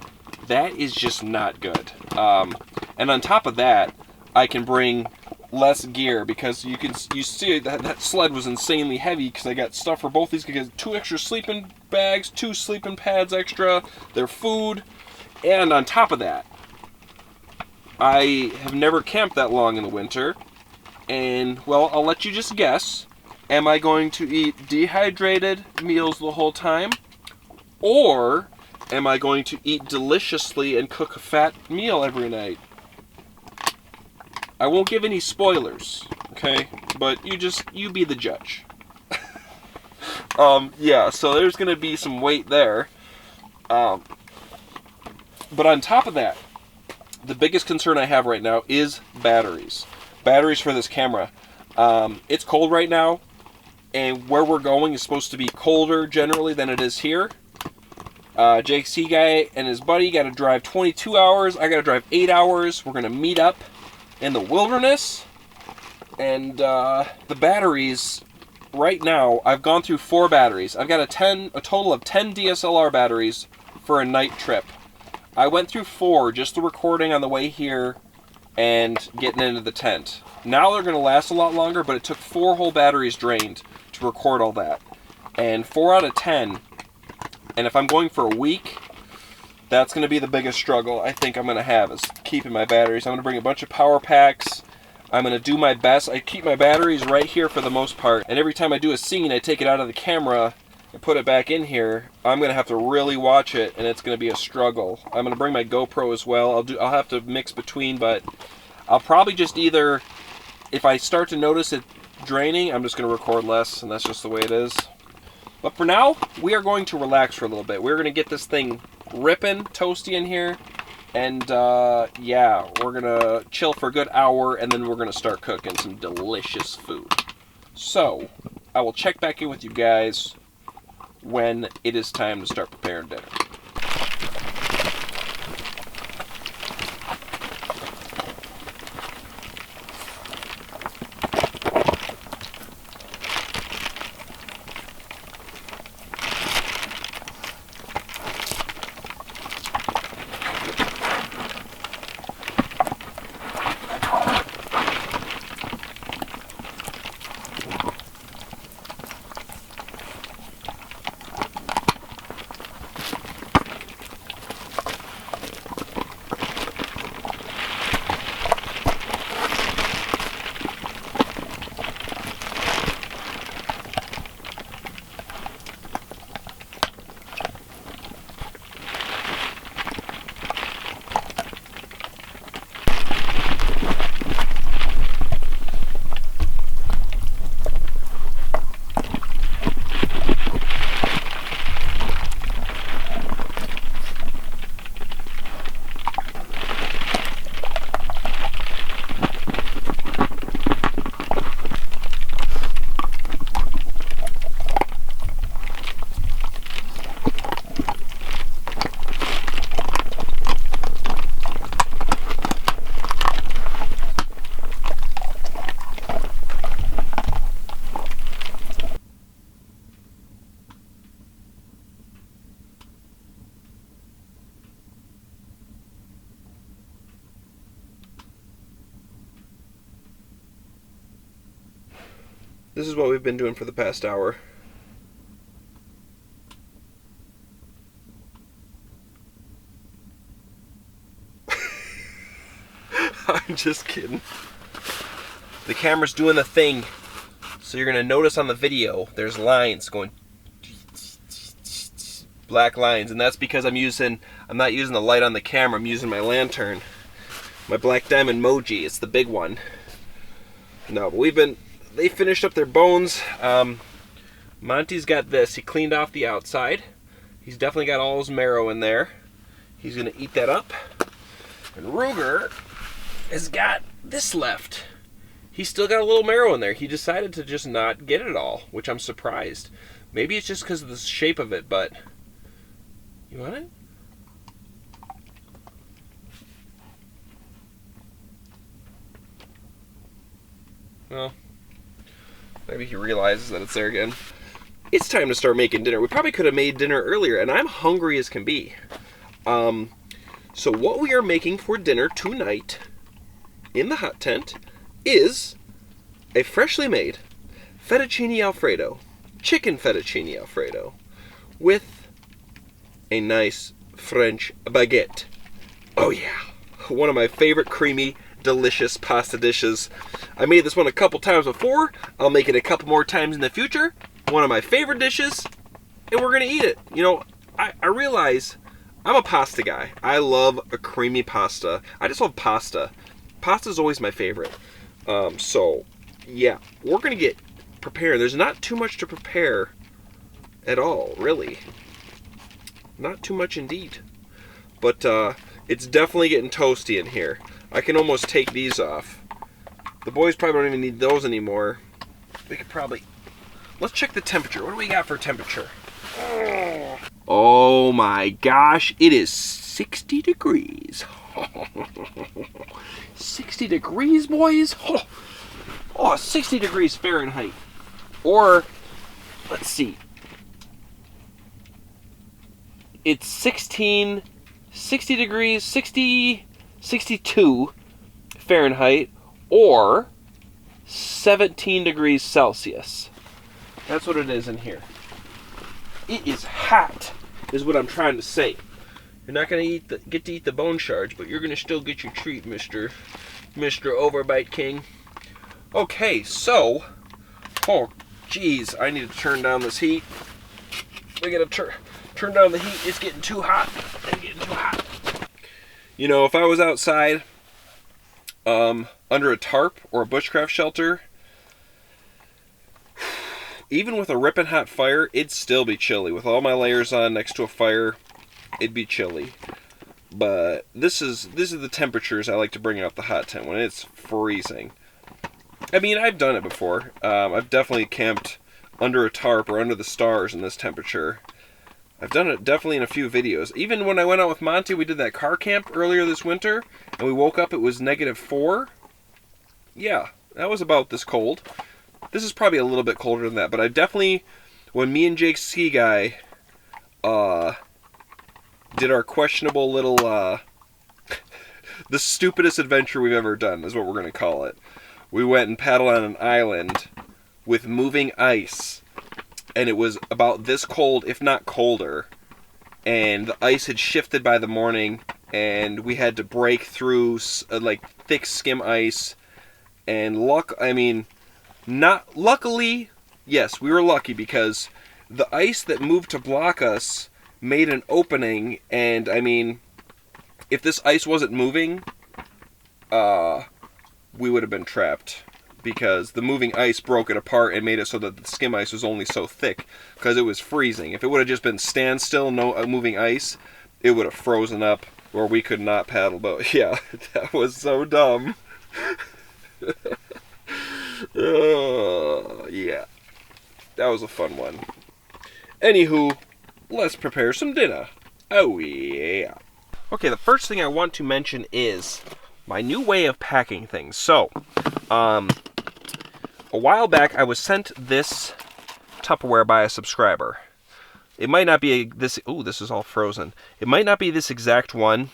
[SPEAKER 1] that is just not good. And on top of that, I can bring less gear, because you see that sled was insanely heavy because I got stuff for both these. I got 2 extra sleeping bags, 2 sleeping pads extra, their food, and on top of that, I have never camped that long in the winter, and well, I'll let you just guess. Am I going to eat dehydrated meals the whole time, or am I going to eat deliciously and cook a fat meal every night? I won't give any spoilers, okay? But you be the judge. Yeah, so there's going to be some weight there. But on top of that, the biggest concern I have right now is batteries. Batteries for this camera. It's cold right now, and where we're going is supposed to be colder generally than it is here. Jake Ski Guy and his buddy got to drive 22 hours. I got to drive 8 hours. We're going to meet up in the wilderness, and the batteries right now, I've gone through 4 batteries. I've got a total of 10 DSLR batteries for a night trip. I went through 4, just the recording on the way here and getting into the tent. Now they're going to last a lot longer, but it took 4 whole batteries drained to record all that. And 4 out of 10, and if I'm going for a week, that's going to be the biggest struggle I think I'm going to have, is keeping my batteries. I'm going to bring a bunch of power packs. I'm going to do my best. I keep my batteries right here for the most part, and every time I do a scene, I take it out of the camera and put it back in here, I'm going to have to really watch it, and it's going to be a struggle. I'm going to bring my GoPro as well. I'll have to mix between, but I'll probably just either, if I start to notice it draining, I'm just going to record less, and that's just the way it is. But for now, we are going to relax for a little bit. We're going to get this thing ripping, toasty in here, and yeah, we're going to chill for a good hour, and then we're going to start cooking some delicious food. So, I will check back in with you guys when it is time to start preparing dinner. This is what we've been doing for the past hour. I'm just kidding. The camera's doing the thing. So you're going to notice on the video, there's lines going, black lines. And that's because I'm not using the light on the camera, I'm using my lantern. My black diamond Moji, it's the big one. No, but they finished up their bones. Monty's got this. He cleaned off the outside. He's definitely got all his marrow in there. He's going to eat that up. And Ruger has got this left. He's still got a little marrow in there. He decided to just not get it all, which I'm surprised. Maybe it's just because of the shape of it, but... You want it? Well... Maybe he realizes that it's there again. It's time to start making dinner. We probably could have made dinner earlier, and I'm hungry as can be. So what we are making for dinner tonight in the hot tent is a freshly made fettuccine alfredo, chicken fettuccine alfredo, with a nice French baguette. Oh yeah, one of my favorite creamy, delicious pasta dishes. I made this one a couple times before. I'll make it a couple more times in the future. One of my favorite dishes, and we're gonna eat it. You know, I realize I'm a pasta guy. I love a creamy pasta. I just love pasta. Pasta's always my favorite. So yeah, we're gonna get prepared. There's not too much to prepare at all, really. Not too much indeed. But it's definitely getting toasty in here. I can almost take these off. The boys probably don't even need those anymore. We could probably... Let's check the temperature. What do we got for temperature? Oh my gosh, it is 60 degrees. 60 degrees, boys? Oh, 60 degrees Fahrenheit. Or, let's see. It's 60 degrees, 62 Fahrenheit, or 17 degrees Celsius. That's what it is in here. It is hot, is what I'm trying to say. You're not going to get to eat the bone shards, but you're going to still get your treat, Mr. Overbite King. Okay, so, oh, geez, I need to turn down this heat. We gotta turn down the heat. It's getting too hot. It's getting too hot. You know, if I was outside under a tarp or a bushcraft shelter, even with a ripping hot fire, it'd still be chilly. With all my layers on next to a fire, it'd be chilly. But this is the temperatures I like to bring out the hot tent when it's freezing. I mean, I've done it before. I've definitely camped under a tarp or under the stars in this temperature. I've done it definitely in a few videos. Even when I went out with Monty, we did that car camp earlier this winter, and we woke up, it was -4. Yeah, that was about this cold. This is probably a little bit colder than that, but I definitely, when me and Jake Ski Guy did our questionable little, the stupidest adventure we've ever done is what we're going to call it. We went and paddled on an island with moving ice, and it was about this cold, if not colder, and the ice had shifted by the morning, and we had to break through like thick skim ice, and luckily, yes, we were lucky because the ice that moved to block us made an opening, and I mean, if this ice wasn't moving, we would have been trapped, because the moving ice broke it apart and made it so that the skim ice was only so thick, because it was freezing. If it would have just been standstill, no moving ice, it would have frozen up, or we could not paddle. But yeah, that was so dumb. Yeah, that was a fun one. Anywho, let's prepare some dinner. Oh yeah. Okay, the first thing I want to mention is my new way of packing things. So, a while back I was sent this Tupperware by a subscriber. It might not be this. Ooh, this is all frozen. It might not be this exact one,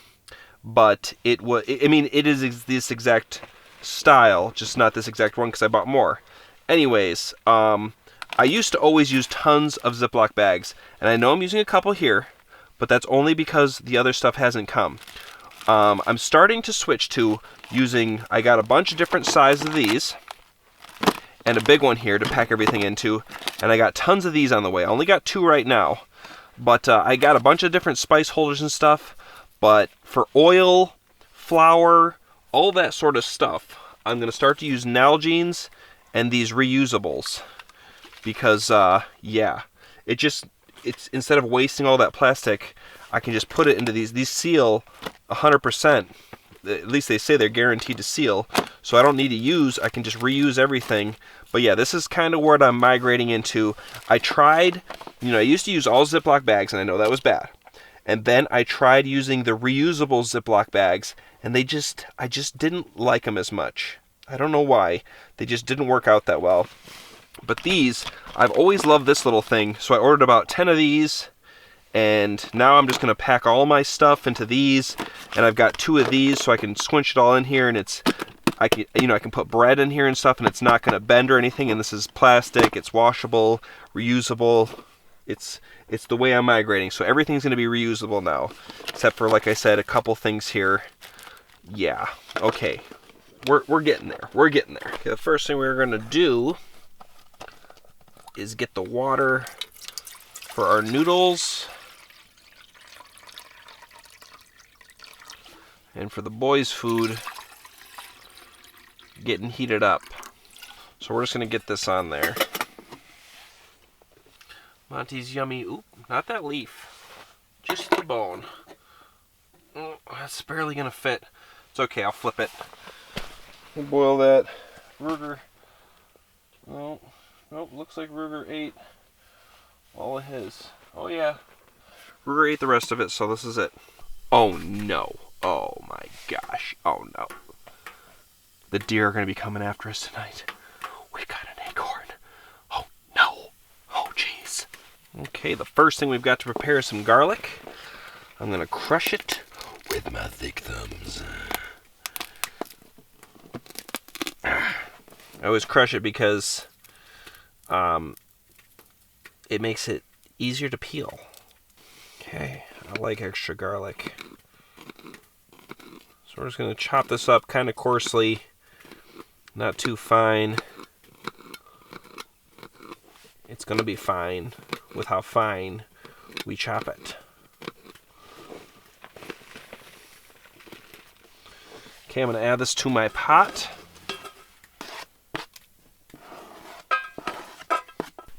[SPEAKER 1] but it was. I mean, it is this exact style, just not this exact one because I bought more. Anyways, I used to always use tons of Ziploc bags, and I know I'm using a couple here, but that's only because the other stuff hasn't come. I'm starting to switch to using, I got a bunch of different sizes of these, and a big one here to pack everything into, and I got tons of these on the way. I only got 2 right now, but I got a bunch of different spice holders and stuff, but for oil, flour, all that sort of stuff, I'm going to start to use Nalgene's and these reusables, because, yeah, it's instead of wasting all that plastic, I can just put it into these seal 100%. At least they say they're guaranteed to seal, so I don't need to use, I can just reuse everything. But yeah, this is kind of what I'm migrating into. I tried, I used to use all Ziploc bags, and I know that was bad. And then I tried using the reusable Ziploc bags, and I just didn't like them as much. I don't know why. They just didn't work out that well. But these, I've always loved this little thing, so I ordered about 10 of these, and now I'm just going to pack all my stuff into these, and I've got 2 of these, so I can squinch it all in here, and I can put bread in here and stuff, and it's not going to bend or anything, and this is plastic, it's washable, reusable, it's the way I'm migrating, so everything's going to be reusable now, except for, like I said, a couple things here. Yeah, okay, we're getting there, Okay, the first thing we're going to do is get the water for our noodles. And for the boys' food, getting heated up. So we're just going to get this on there. Monty's yummy, oop, not that leaf, just the bone. Oh, that's barely going to fit. It's okay, I'll flip it. We'll boil that. Ruger, oh, nope, looks like Ruger ate all of his. Oh yeah, Ruger ate the rest of it, so this is it. Oh no. Oh my gosh. Oh no. The deer are going to be coming after us tonight. We got an acorn. Oh no. Oh jeez. Okay, the first thing we've got to prepare is some garlic. I'm going to crush it with my thick thumbs. I always crush it because it makes it easier to peel. Okay, I like extra garlic. So we're just going to chop this up kind of coarsely, not too fine. It's going to be fine with how fine we chop it. Okay, I'm going to add this to my pot.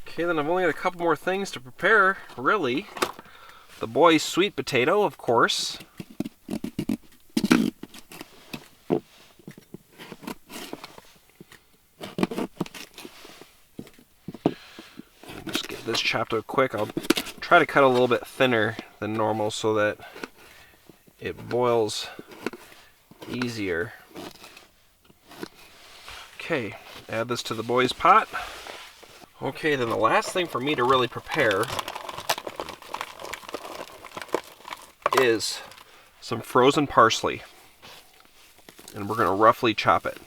[SPEAKER 1] Okay, then I've only got a couple more things to prepare, really. The boy's sweet potato, of course. Just get this chopped up quick. I'll try to cut a little bit thinner than normal so that it boils easier. Okay, add this to the boy's pot. Okay, then the last thing for me to really prepare is some frozen parsley. And we're going to roughly chop it.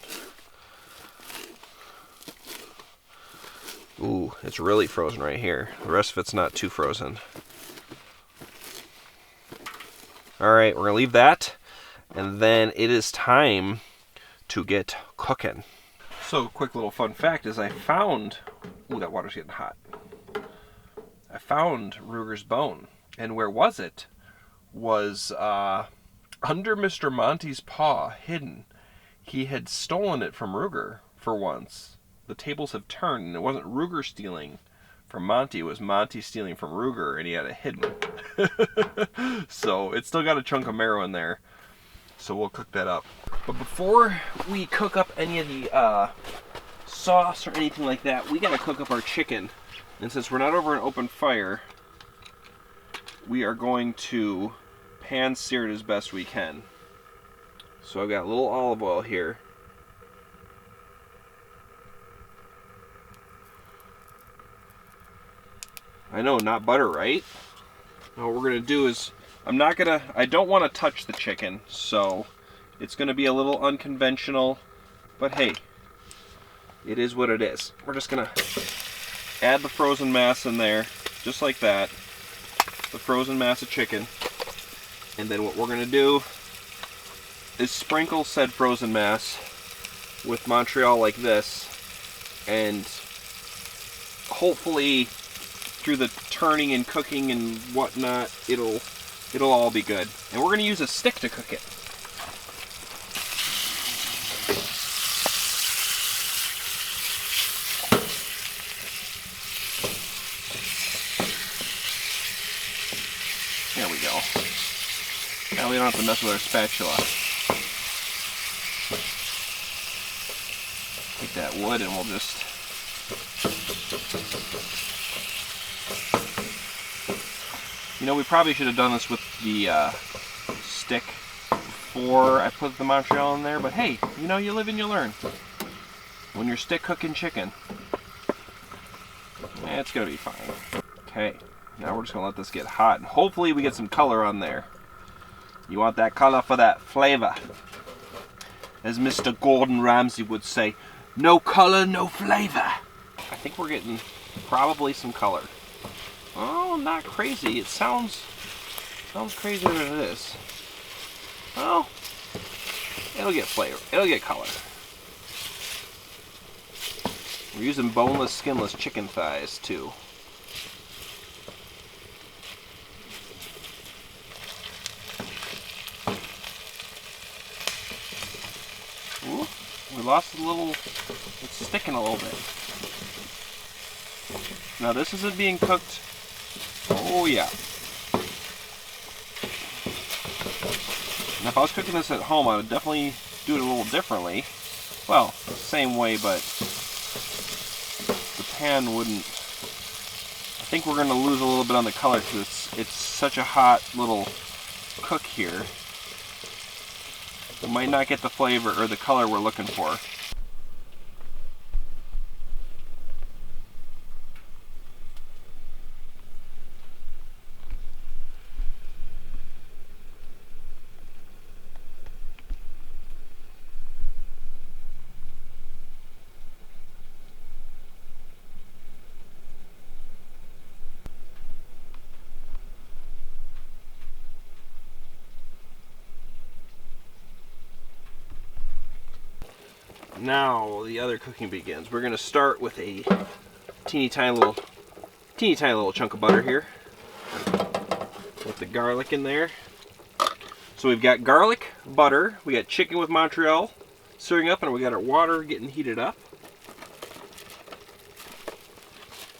[SPEAKER 1] Ooh, it's really frozen right here. The rest of it's not too frozen. Alright, we're going to leave that. And then it is time to get cooking. So, quick little fun fact is I found... Ooh, that water's getting hot. I found Ruger's bone. And where was it? Was under Mr. Monty's paw, hidden. He had stolen it from Ruger for once. The tables have turned, and it wasn't Ruger stealing from Monty. It was Monty stealing from Ruger, and he had it hidden. So, it's still got a chunk of marrow in there. So we'll cook that up. But before we cook up any of the sauce or anything like that, we gotta cook up our chicken. And since we're not over an open fire, we are going to pan sear it as best we can. So I've got a little olive oil here. I know, not butter, right? Now what we're gonna do is, I don't want to touch the chicken, so it's going to be a little unconventional, but hey, it is what it is. We're just going to add the frozen mass in there, just like that, the frozen mass of chicken, and then what we're going to do is sprinkle said frozen mass with Montreal like this, and hopefully through the turning and cooking and whatnot, it'll all be good. And we're going to use a stick to cook it. There we go. Now we don't have to mess with our spatula. Take that wood and we'll just... You know, we probably should have done this with the stick before I put the Montreal in there, but hey, you know, you live and you learn. When you're stick cooking chicken, it's gonna be fine. Okay, now we're just gonna let this get hot, and hopefully we get some color on there. You want that color for that flavor. As Mr. Gordon Ramsay would say, no color, no flavor. I think we're getting probably some color. Oh, not crazy. It sounds crazier than it is. Well, it'll get flavor. It'll get color. We're using boneless, skinless chicken thighs, too. Ooh, we lost a little... It's sticking a little bit. Now, this isn't being cooked... Oh yeah. And if I was cooking this at home, I would definitely do it a little differently. Well, same way, but the pan wouldn't... I think we're going to lose a little bit on the color because it's such a hot little cook here. We might not get the flavor or the color we're looking for. Now the other cooking begins. We're going to start with a teeny tiny little chunk of butter here. the garlic in there. So we've got garlic, butter, we got chicken with Montreal stirring up, and we got our water getting heated up.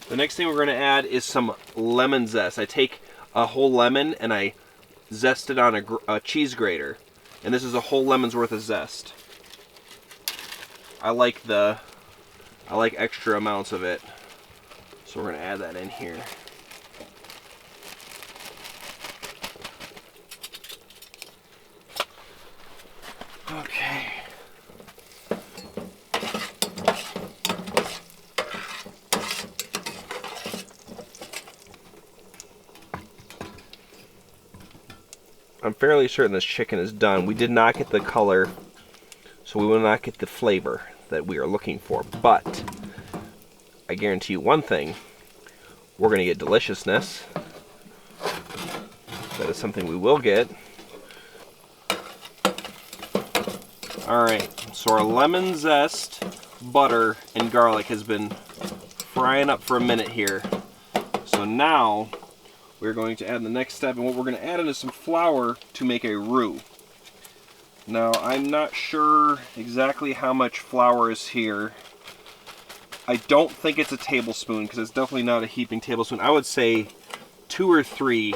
[SPEAKER 1] The next thing we're going to add is some lemon zest. I take a whole lemon and I zest it on a cheese grater. And this is a whole lemon's worth of zest. I like extra amounts of it. So we're going to add that in here. Okay. I'm fairly certain this chicken is done. We did not get the color, so we will not get the flavor that we are looking for. But I guarantee you one thing, we're going to get deliciousness. That is something we will get. Alright, so our lemon zest, butter, and garlic has been frying up for a minute here. So now we're going to add the next step, and what we're going to add in is some flour to make a roux. Now, I'm not sure exactly how much flour is here. I don't think it's a tablespoon, because it's definitely not a heaping tablespoon. I would say 2 or 3.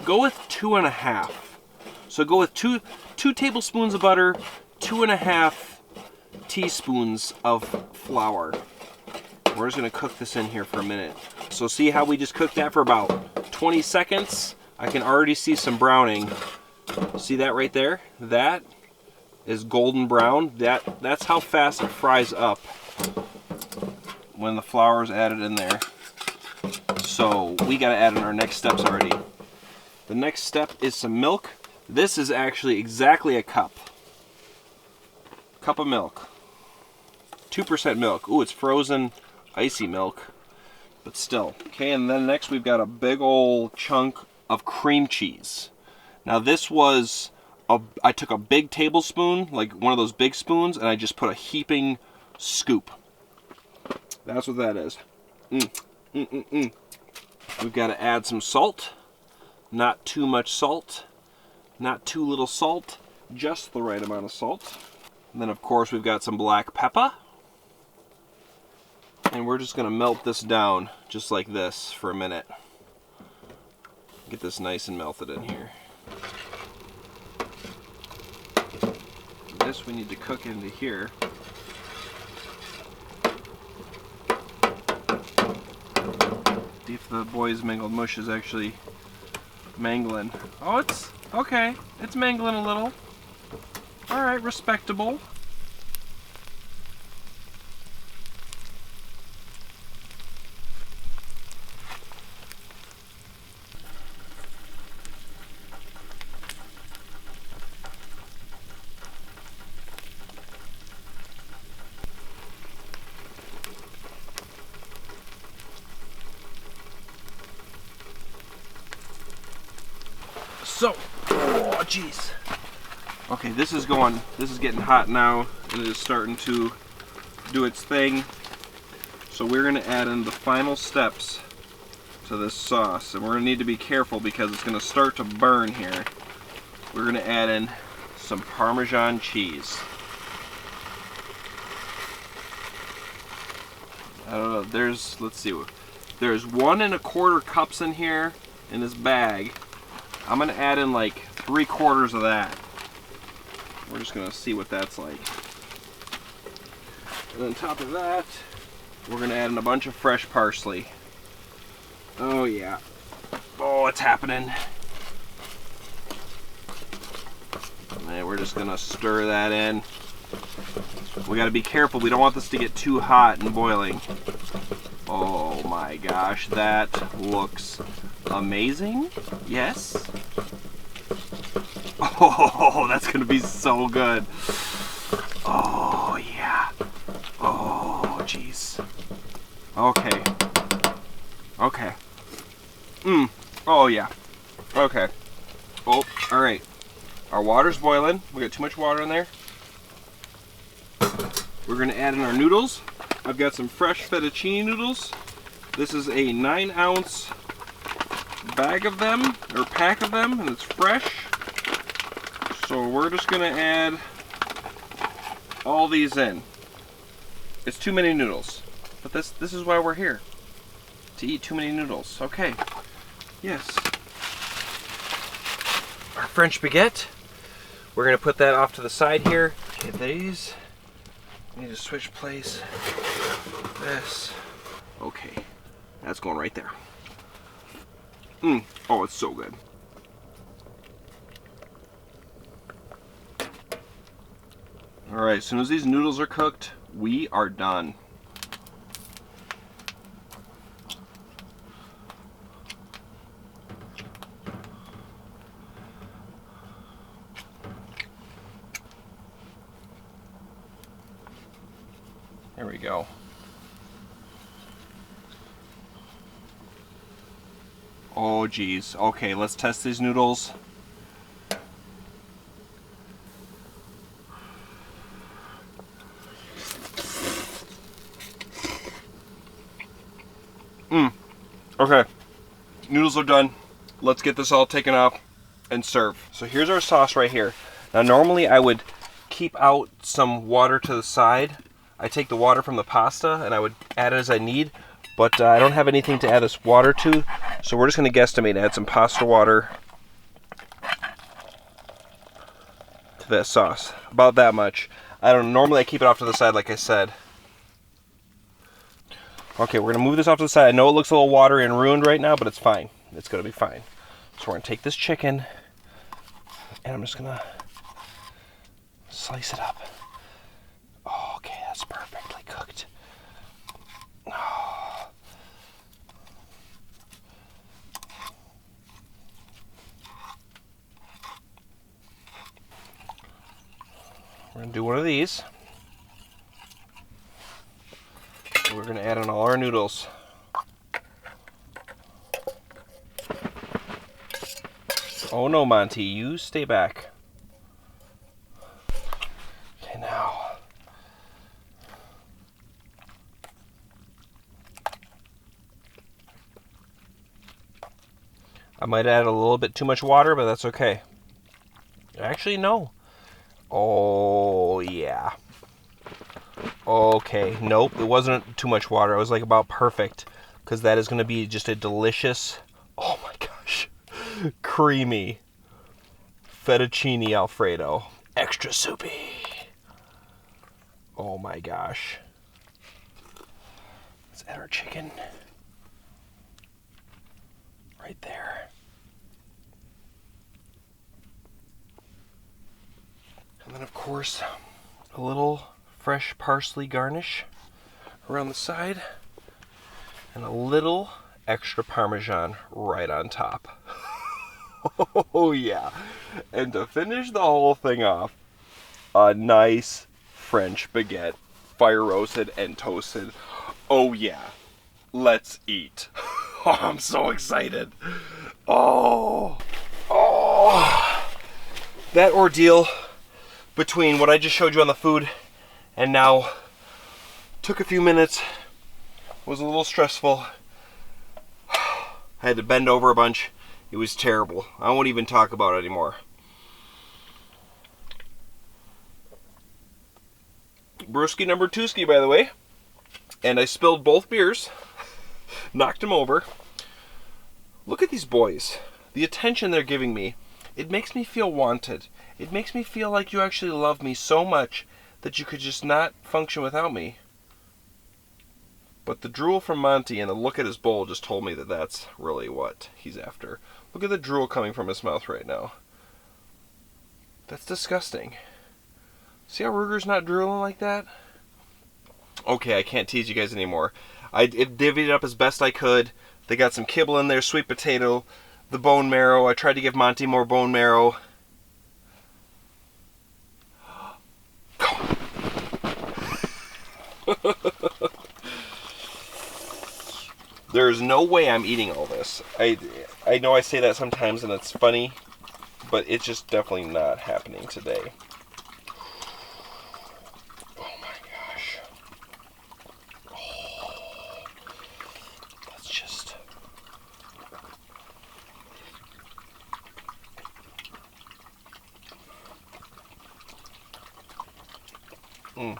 [SPEAKER 1] Go with 2.5. So go with two tablespoons of butter, 2.5 teaspoons of flour. We're just going to cook this in here for a minute. So see how we just cooked that for about 20 seconds? I can already see some browning. See that right there? That is golden brown. That's how fast it fries up when the flour is added in there. So we got to add in our next steps already. The next step is some milk. This is actually exactly a cup. Cup of milk. 2% milk. Ooh, it's frozen icy milk, but still. Okay, and then next we've got a big old chunk of cream cheese. Now this was, I took a big tablespoon, like one of those big spoons, and I just put a heaping scoop. That's what that is. We've got to add some salt. Not too much salt. Not too little salt. Just the right amount of salt. And then of course we've got some black pepper. And we're just going to melt this down just like this for a minute. Get this nice and melted in here. This we need to cook into here. See if the boys mangled mush is actually mangling. Oh, it's okay. It's mangling a little. Alright, respectable. So, oh jeez. Okay, this is getting hot now, and it is starting to do its thing. So we're going to add in the final steps to this sauce, and we're going to need to be careful because it's going to start to burn here. We're going to add in some Parmesan cheese. I don't know, let's see, there's 1 1/4 cups in here in this bag. I'm going to add in like 3/4 of that. We're just going to see what that's like. And on top of that, we're going to add in a bunch of fresh parsley. Oh yeah. Oh, it's happening. And we're just going to stir that in. We got to be careful. We don't want this to get too hot and boiling. Oh my gosh, that looks amazing. Yes. Oh, that's gonna be so good. Oh yeah. Oh jeez. Okay. Okay. Oh yeah. Okay. Oh, all right. Our water's boiling. We got too much water in there. We're gonna add in our noodles. I've got some fresh fettuccine noodles. This is a 9-ounce bag of them, or pack of them, and it's fresh. So we're just gonna add all these in. It's too many noodles, but this is why we're here, to eat too many noodles. Okay, yes. Our French baguette. We're gonna put that off to the side here. Okay, these. Need to switch place. This. Okay, that's going right there. Oh, it's so good. All right, as soon as these noodles are cooked, we are done. There we go. Oh geez. Okay, let's test these noodles. Okay. Noodles are done. Let's get this all taken off and serve. So here's our sauce right here. Now normally I would keep out some water to the side. I take the water from the pasta and I would add it as I need, but I don't have anything to add this water to, so we're just going to guesstimate, add some pasta water to that sauce. About that much. I don't normally I keep it off to the side like I said. Okay, we're going to move this off to the side. I know it looks a little watery and ruined right now, but it's fine. It's going to be fine. So we're going to take this chicken and I'm just going to slice it up. Oh, okay, that's perfectly cooked. Oh. We're going to do one of these. We're going to add in all our noodles. Oh no, Monty, you stay back. Okay, now. I might add a little bit too much water, but that's okay. Actually, no. Oh, yeah. Okay, nope, it wasn't too much water. It was like about perfect, because that is going to be just a delicious, oh my gosh, creamy fettuccine Alfredo. Extra soupy. Oh my gosh. Let's add our chicken. Right there. And then of course, a little fresh parsley garnish around the side, and a little extra Parmesan right on top. Oh yeah. And to finish the whole thing off, a nice French baguette, fire roasted and toasted. Oh yeah. Let's eat. Oh, I'm so excited. Oh. That ordeal between what I just showed you on the food and now took a few minutes, was a little stressful. I had to bend over a bunch. It was terrible. I won't even talk about it anymore. Brewski number 2ski, by the way. And I spilled both beers. Knocked them over. Look at these boys. The attention they're giving me. It makes me feel wanted. It makes me feel like you actually love me so much that you could just not function without me. But the drool from Monty and the look at his bowl just told me that that's really what he's after. Look at the drool coming from his mouth right now. That's disgusting. See how Ruger's not drooling like that? Okay, I can't tease you guys anymore. I divvied it up as best I could. They got some kibble in there, sweet potato, the bone marrow. I tried to give Monty more bone marrow. There's no way I'm eating all this. I know I say that sometimes and it's funny, but it's just definitely not happening today. Oh my gosh. Oh, let's just... Mm.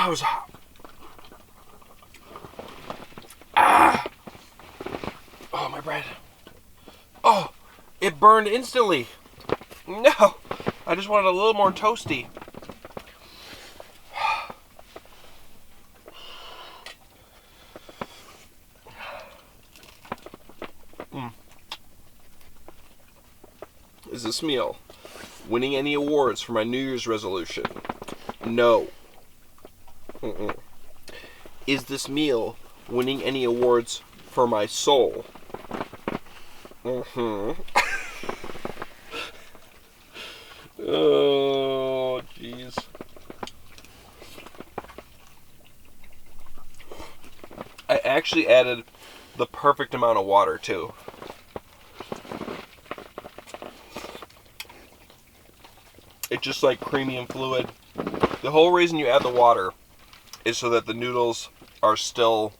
[SPEAKER 1] That was hot. Ah! Oh, my bread. Oh, it burned instantly. No, I just wanted a little more toasty. Is this meal winning any awards for my New Year's resolution? No. Mm-mm. Is this meal winning any awards for my soul? Mm-hmm. Oh, jeez. I actually added the perfect amount of water, too. It's just like creamy and fluid. The whole reason you add the water is so that the noodles are still,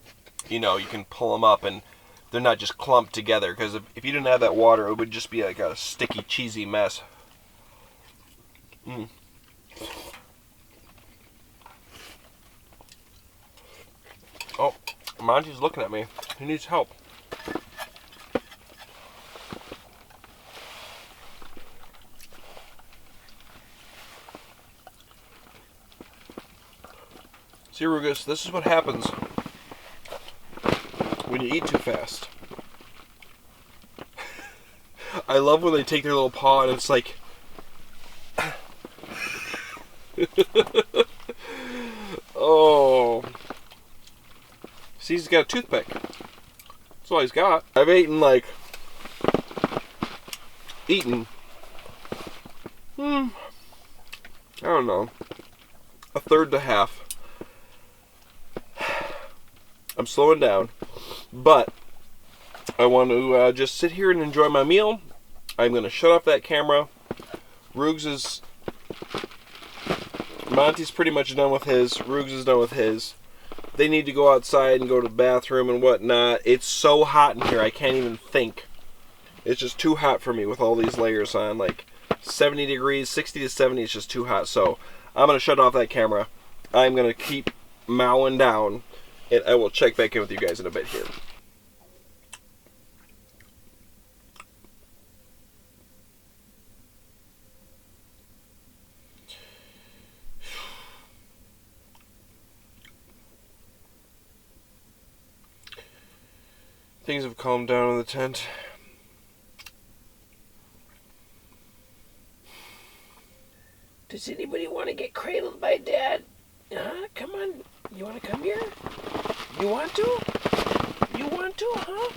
[SPEAKER 1] you know, you can pull them up and they're not just clumped together. Because if you didn't add that water, it would just be like a sticky, cheesy mess. Mm. Oh, Monty's looking at me. He needs help. See, Rugus, this is what happens when you eat too fast. I love when they take their little paw and it's like... Oh. See, he's got a toothpick. That's all he's got. I've eaten, I don't know, a third to half. I'm slowing down, but I want to just sit here and enjoy my meal. I'm going to shut off that camera. Monty's pretty much done with his. Rugs is done with his. They need to go outside and go to the bathroom and whatnot. It's so hot in here, I can't even think. It's just too hot for me with all these layers on. Like 70 degrees, 60 to 70 is just too hot. So I'm going to shut off that camera. I'm going to keep mowing down. And I will check back in with you guys in a bit here. Things have calmed down in the tent.
[SPEAKER 4] Does anybody want to get cradled by Dad? Come on. You want to come here? You want to? You want to, huh?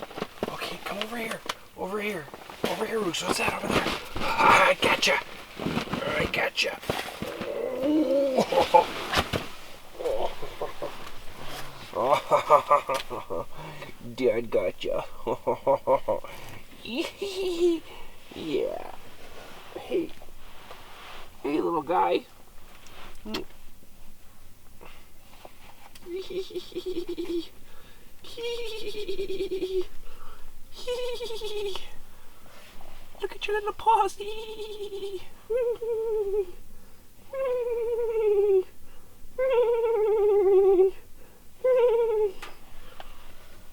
[SPEAKER 4] Okay, come over here. Over here. Over here, Rooks. What's that over there? I gotcha. I gotcha. Dad gotcha. Yeah. Hey. Hey, little guy. Look at your little paws.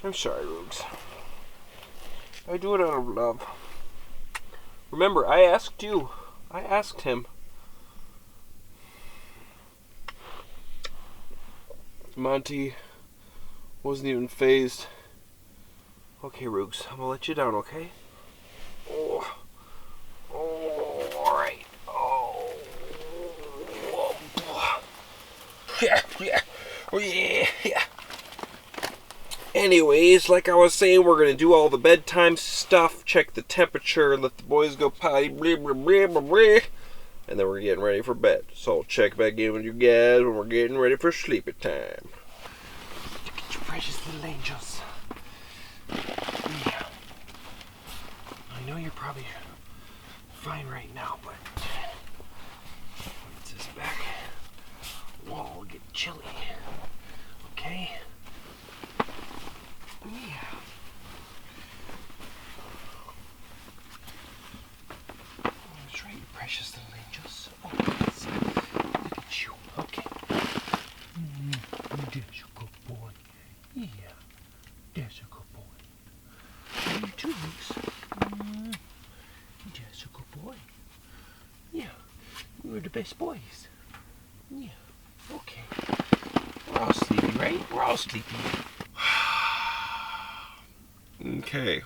[SPEAKER 4] I'm sorry, Roogs. I do it out of love. Remember, I asked you. I asked him. Monty wasn't even phased. Okay, Roogs, I'm gonna let you down, okay? Oh, all right. Oh, yeah. Anyways, like I was saying, we're gonna do all the bedtime stuff, check the temperature, let the boys go potty, blah, blah, blah, blah, blah, and then we're getting ready for bed. So check back in with you guys when we're getting ready for sleepy time. Look at you precious little angels. Yeah. I know you're probably fine right now, but once this back wall will get chilly. Okay? Yeah. That's right, you precious little angels. Oh, yes. Look at you. Okay. There's a good boy. Yeah. There's a good boy. You too, Luke. There's a good boy. Yeah. We're the best boys. Yeah. Okay. We're all sleepy, right? We're all sleepy.
[SPEAKER 3] Okay.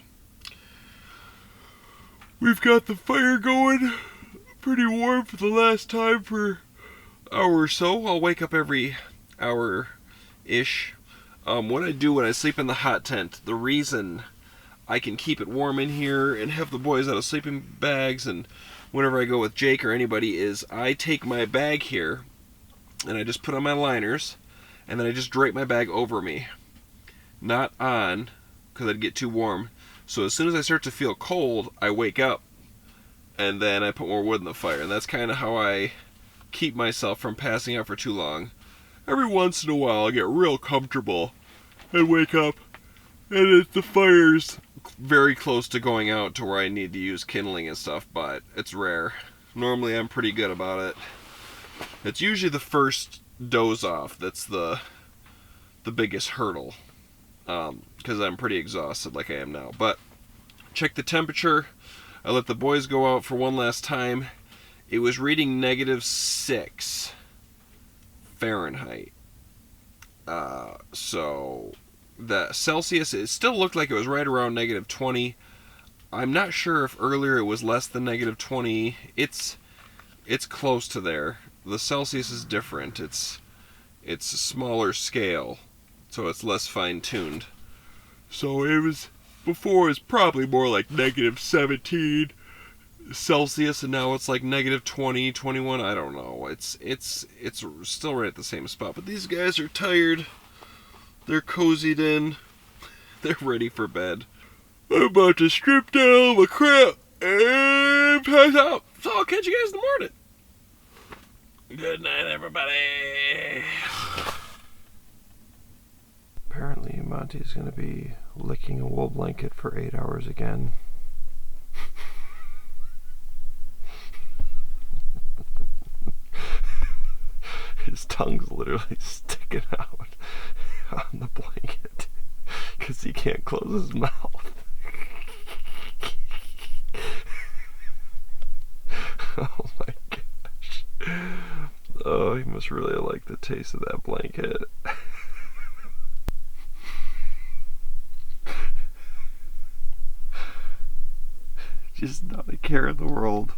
[SPEAKER 3] We've got the fire going pretty warm for the last time for an hour or so. I'll wake up every hour-ish. What I do when I sleep in the hot tent, the reason I can keep it warm in here and have the boys out of sleeping bags and whenever I go with Jake or anybody is I take my bag here and I just put on my liners and then I just drape my bag over me. Not on, because I'd get too warm. So as soon as I start to feel cold, I wake up and then I put more wood in the fire. And that's kind of how I keep myself from passing out for too long. Every once in a while I get real comfortable and wake up and the fire's very close to going out to where I need to use kindling and stuff, but it's rare. Normally I'm pretty good about it. It's usually the first doze off that's the biggest hurdle. Because I'm pretty exhausted like I am now. But check the temperature. I let the boys go out for one last time. It was reading -6 Fahrenheit. So the Celsius, it still looked like it was right around -20. I'm not sure if earlier it was less than -20. It's close to there. The Celsius is different. It's a smaller scale. So it's less fine-tuned. So it was, before it was probably more like -17 Celsius, and now it's like -20, 21, I don't know. It's still right at the same spot. But these guys are tired. They're cozied in. They're ready for bed. I'm about to strip down my crap and pass out. So I'll catch you guys in the morning. Good night, everybody. Apparently, Monty's going to be licking a wool blanket for 8 hours again. His tongue's literally sticking out on the blanket because he can't close his mouth. Oh my gosh. Oh, he must really like the taste of that blanket. Just not a care in the world.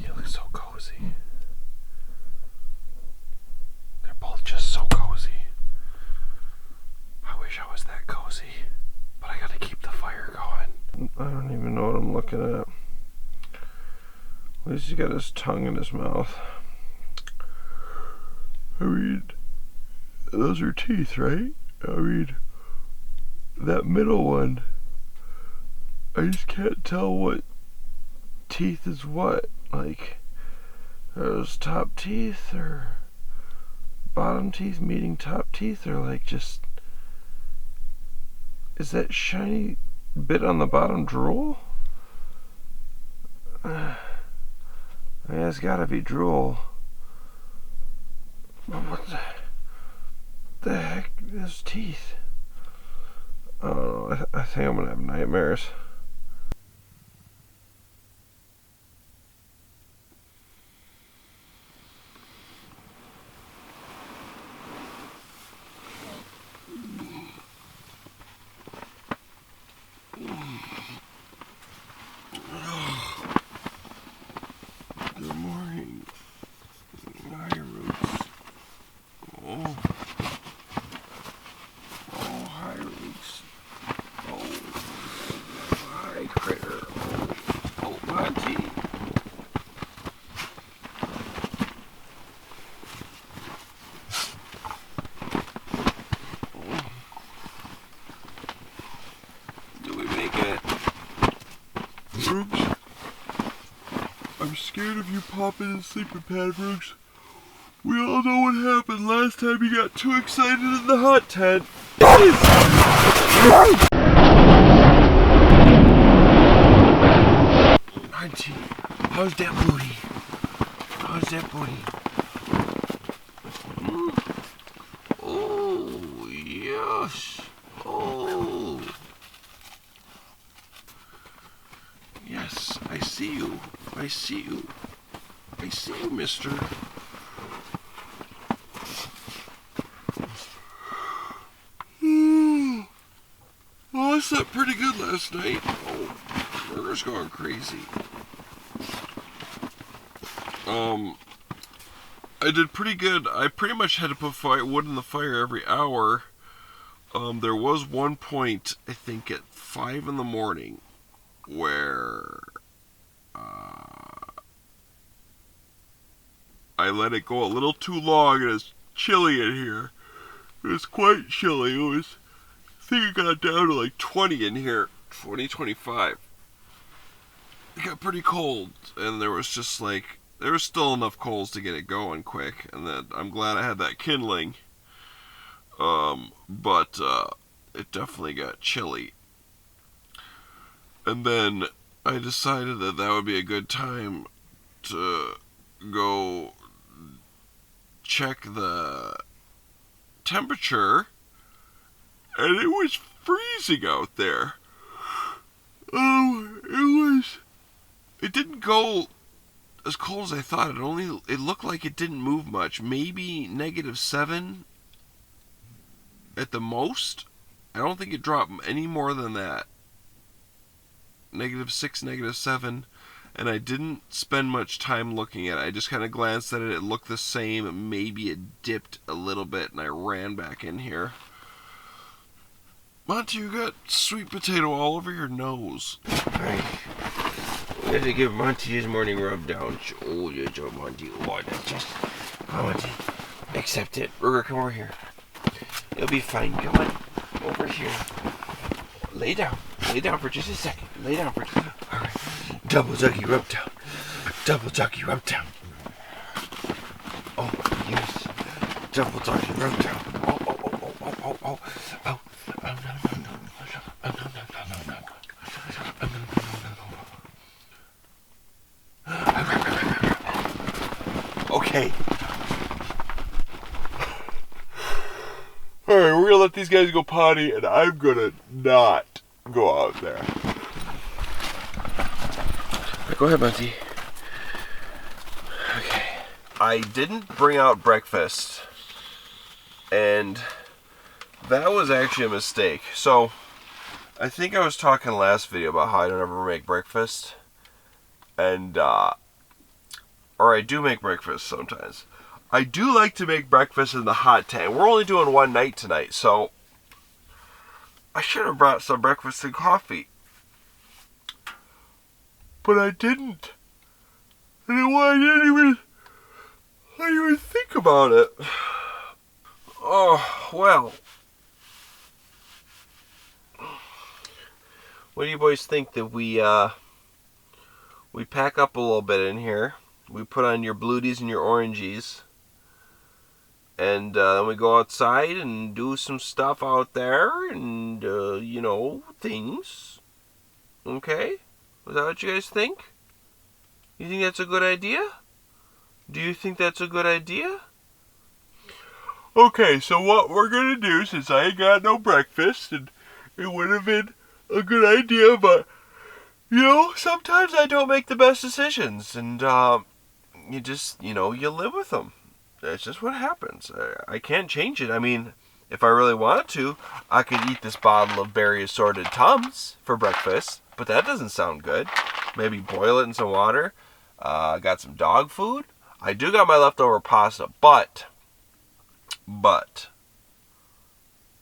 [SPEAKER 3] You look so cozy. They're both just so cozy. I wish I was that cozy, but I gotta keep the fire going. I don't even know what I'm looking at. At least he's got his tongue in his mouth. I mean, those are teeth, right? I mean, that middle one, I just can't tell what teeth is what. Like, are those top teeth or bottom teeth meeting top teeth, or like just, is that shiny bit on the bottom drool? Yeah, it's gotta be drool. What the heck is teeth? I don't know, I think I'm gonna have nightmares. Good morning. Hi, Roots. Oh. Oh, hi, Roots. Oh. Hi, Critter. Oh, Monty. Do we make it? Roots? I'm scared of you popping the sleeping pad, Roots. We all know what happened last time you got too excited in the hot tent. Auntie, how's that booty? How's that booty? Oh, yes. Oh. Yes, I see you. I see you. I see you, mister. Well, I slept pretty good last night. Oh, Burger's going crazy. I did pretty good. I pretty much had to put wood in the fire every hour. There was one point, I think at 5 in the morning, where I let it go a little too long, and it's chilly in here. It's quite chilly. I think it got down to like 20 in here, 20, 25. It got pretty cold, and there was just like, there was still enough coals to get it going quick, and then I'm glad I had that kindling. But it definitely got chilly. And then I decided that that would be a good time to go check the temperature, and it was freezing out there. It didn't go as cold as I thought. It looked like it didn't move much. Maybe -7 at the most. I don't think it dropped any more than that. -6, -7. And I didn't spend much time looking at it. I just kind of glanced at it. It looked the same. Maybe it dipped a little bit, and I ran back in here. Monty, you got sweet potato all over your nose. Right. We had to give Monty his morning rub down. Oh, yeah, Joe Monty. Oh, that's just... Come on, Monty. Accept it. Ruger, come over here. You'll be fine. Come on. Over here. Lay down. Lay down for just a second. Lay down for just a second. All right. Double doggy rub down. Double doggy rub down. Oh, yes. Double doggy rub down. Oh, oh, oh, oh, oh, oh, oh. Oh, no, no, no, no. Oh, no, no, no, no, no. Oh, no, no, no, no. Okay. Alright, we're gonna let these guys go potty, and I'm gonna not go out there. Go ahead, Monty. Okay. I didn't bring out breakfast, and that was actually a mistake. So, I think I was talking last video about how I don't ever make breakfast, and, or I do make breakfast sometimes. I do like to make breakfast in the hot tent. We're only doing one night tonight, so I should have brought some breakfast and coffee. But I didn't. And I didn't even think about it. Oh, well. What do you boys think that we pack up a little bit in here? We put on your bluties and your orangies. And then we go outside and do some stuff out there and, you know, things. Okay? Is that what you guys think? You think that's a good idea? Do you think that's a good idea? Okay, so what we're going to do, since I ain't got no breakfast, and it would have been a good idea, but, you know, sometimes I don't make the best decisions, and you just, you know, you live with them. That's just what happens. I can't change it. I mean, if I really wanted to, I could eat this bottle of berry assorted Tums for breakfast, but that doesn't sound good. Maybe boil it in some water. Got some dog food. I do got my leftover pasta, but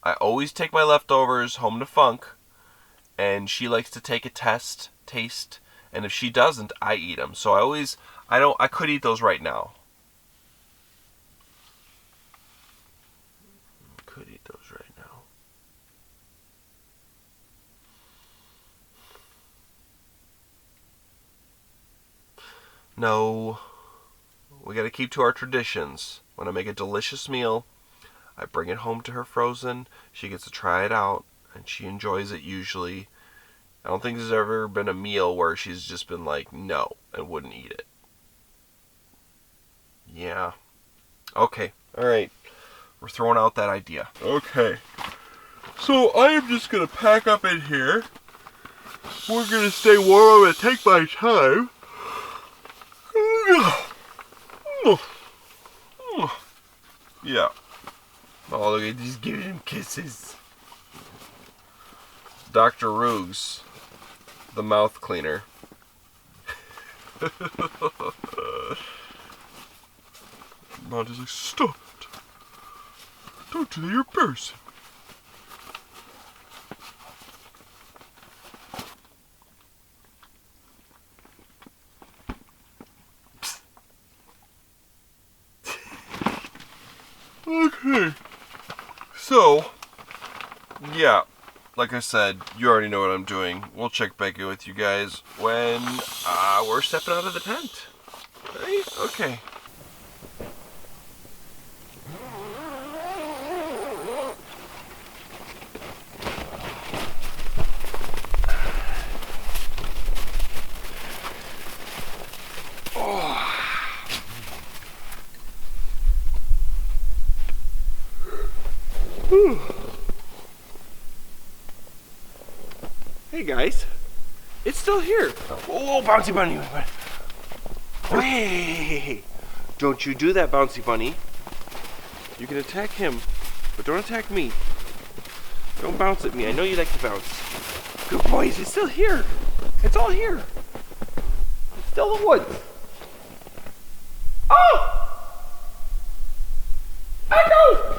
[SPEAKER 3] I always take my leftovers home to Funk, and she likes to take a taste, and if she doesn't, I eat them. So I could eat those right now. Could eat those right now. No, we got to keep to our traditions. When I make a delicious meal, I bring it home to her frozen. She gets to try it out, and she enjoys it usually. I don't think there's ever been a meal where she's just been like, no, and wouldn't eat it. Yeah. Okay, alright. We're throwing out that idea. Okay. So I am just going to pack up in here. We're going to stay warm. I'm going to take my time. Yeah. Oh, look at these, giving him kisses. Dr. Roogs, the mouth cleaner. Mom is like, stop it. Don't do that, you're embarrassing. Okay. So, yeah, like I said, you already know what I'm doing. We'll check back in with you guys when we're stepping out of the tent. Right? Okay.
[SPEAKER 1] Hey guys, it's still here. Oh, bouncy bunny. Hey, don't you do that, bouncy bunny. You can attack him, but don't attack me. Don't bounce at me. I know you like to bounce. Good boys, it's still here. It's all here. It's still the woods. Oh! Echo!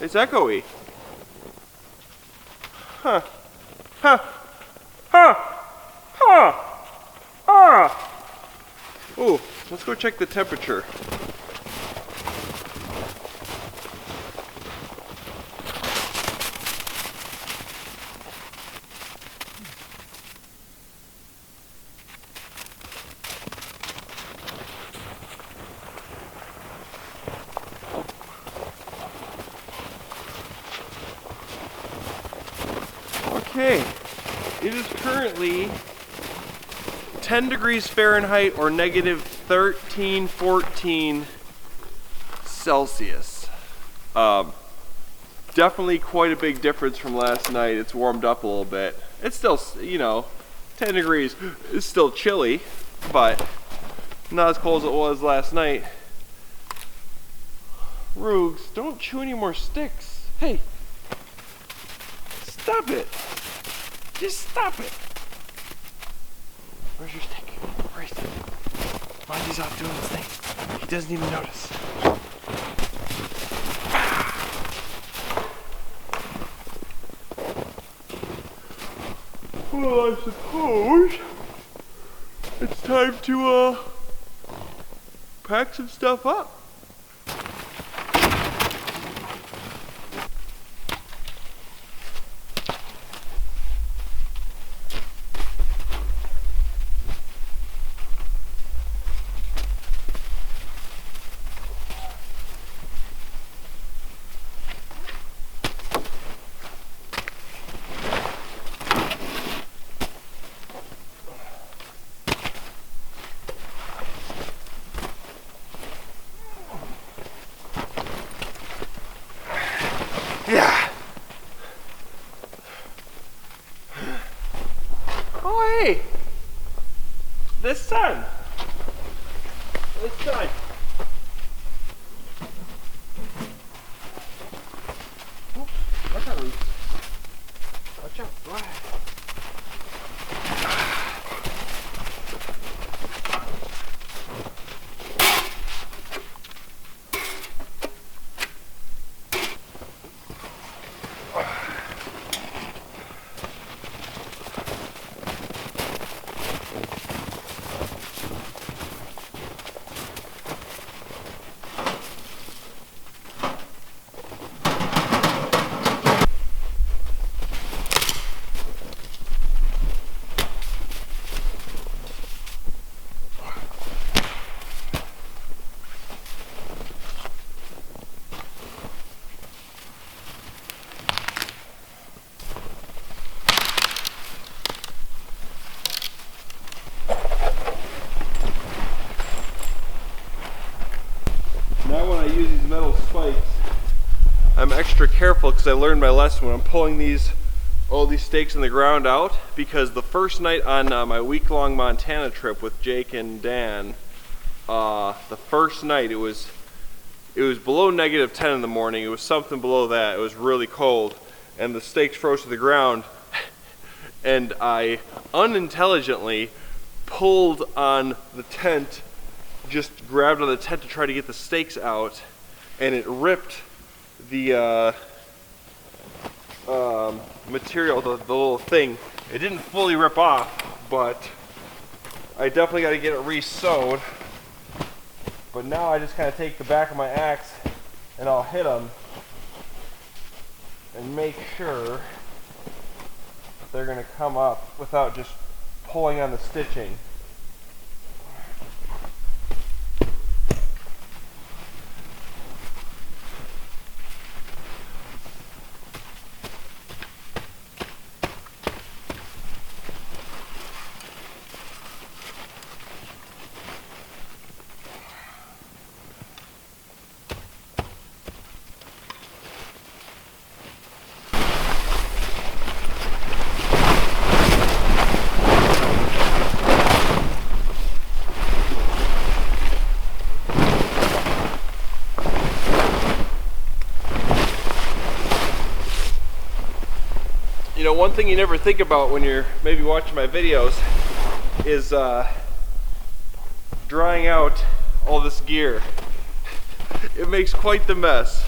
[SPEAKER 1] It's echoey. Huh. Huh. Huh. Huh. Ah. Ooh, let's go check the temperature. Okay, it is currently 10 degrees Fahrenheit or negative 13, 14 Celsius. Definitely quite a big difference from last night. It's warmed up a little bit. It's still, you know, 10 degrees. It's still chilly, but not as cold as it was last night. Roogs, don't chew any more sticks. Hey, stop it. Just stop it. Where's your stick? Alright. Monty's off doing his thing. He doesn't even notice. Well, I suppose it's time to pack some stuff up. Yeah. Oh, hey. This sun. This sun. Oops. Watch out, Ruth. Watch out. Go ahead. Now when I use these metal spikes, I'm extra careful because I learned my lesson when I'm pulling all these stakes in the ground out, because the first night on my week-long Montana trip with Jake and Dan, the first night it was below -10 in the morning. It was something below that. It was really cold and the stakes froze to the ground and I unintelligently pulled on the tent, just grabbed on the tent to try to get the stakes out, and it ripped the material, the little thing. It didn't fully rip off, but I definitely got to get it re-sewed. But now I just kind of take the back of my axe and I'll hit them and make sure they're going to come up without just pulling on the stitching. You know, one thing you never think about when you're maybe watching my videos is drying out all this gear. It makes quite the mess.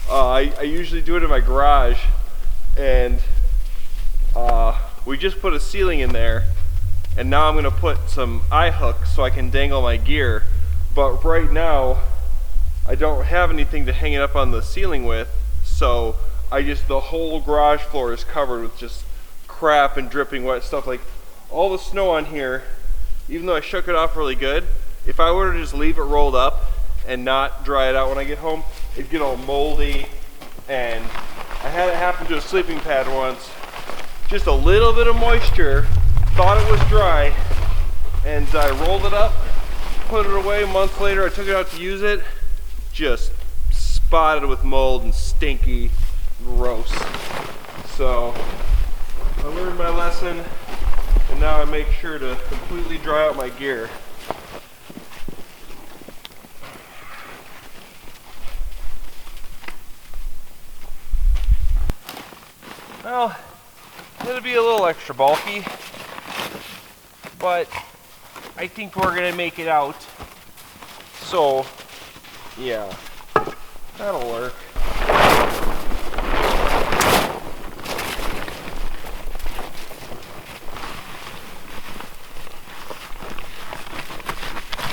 [SPEAKER 1] I usually do it in my garage, and we just put a ceiling in there, and now I'm going to put some eye hooks so I can dangle my gear. But right now I don't have anything to hang it up on the ceiling with, so the whole garage floor is covered with just crap and dripping wet stuff. Like all the snow on here, even though I shook it off really good, if I were to just leave it rolled up and not dry it out when I get home, it'd get all moldy. And I had it happen to a sleeping pad once. Just a little bit of moisture, thought it was dry, and I rolled it up, put it away. A month later I took it out to use it, just spotted with mold and stinky. Gross. So I learned my lesson, and now I make sure to completely dry out my gear. Well, it'll be a little extra bulky, but I think we're gonna make it out. So, yeah, that'll work.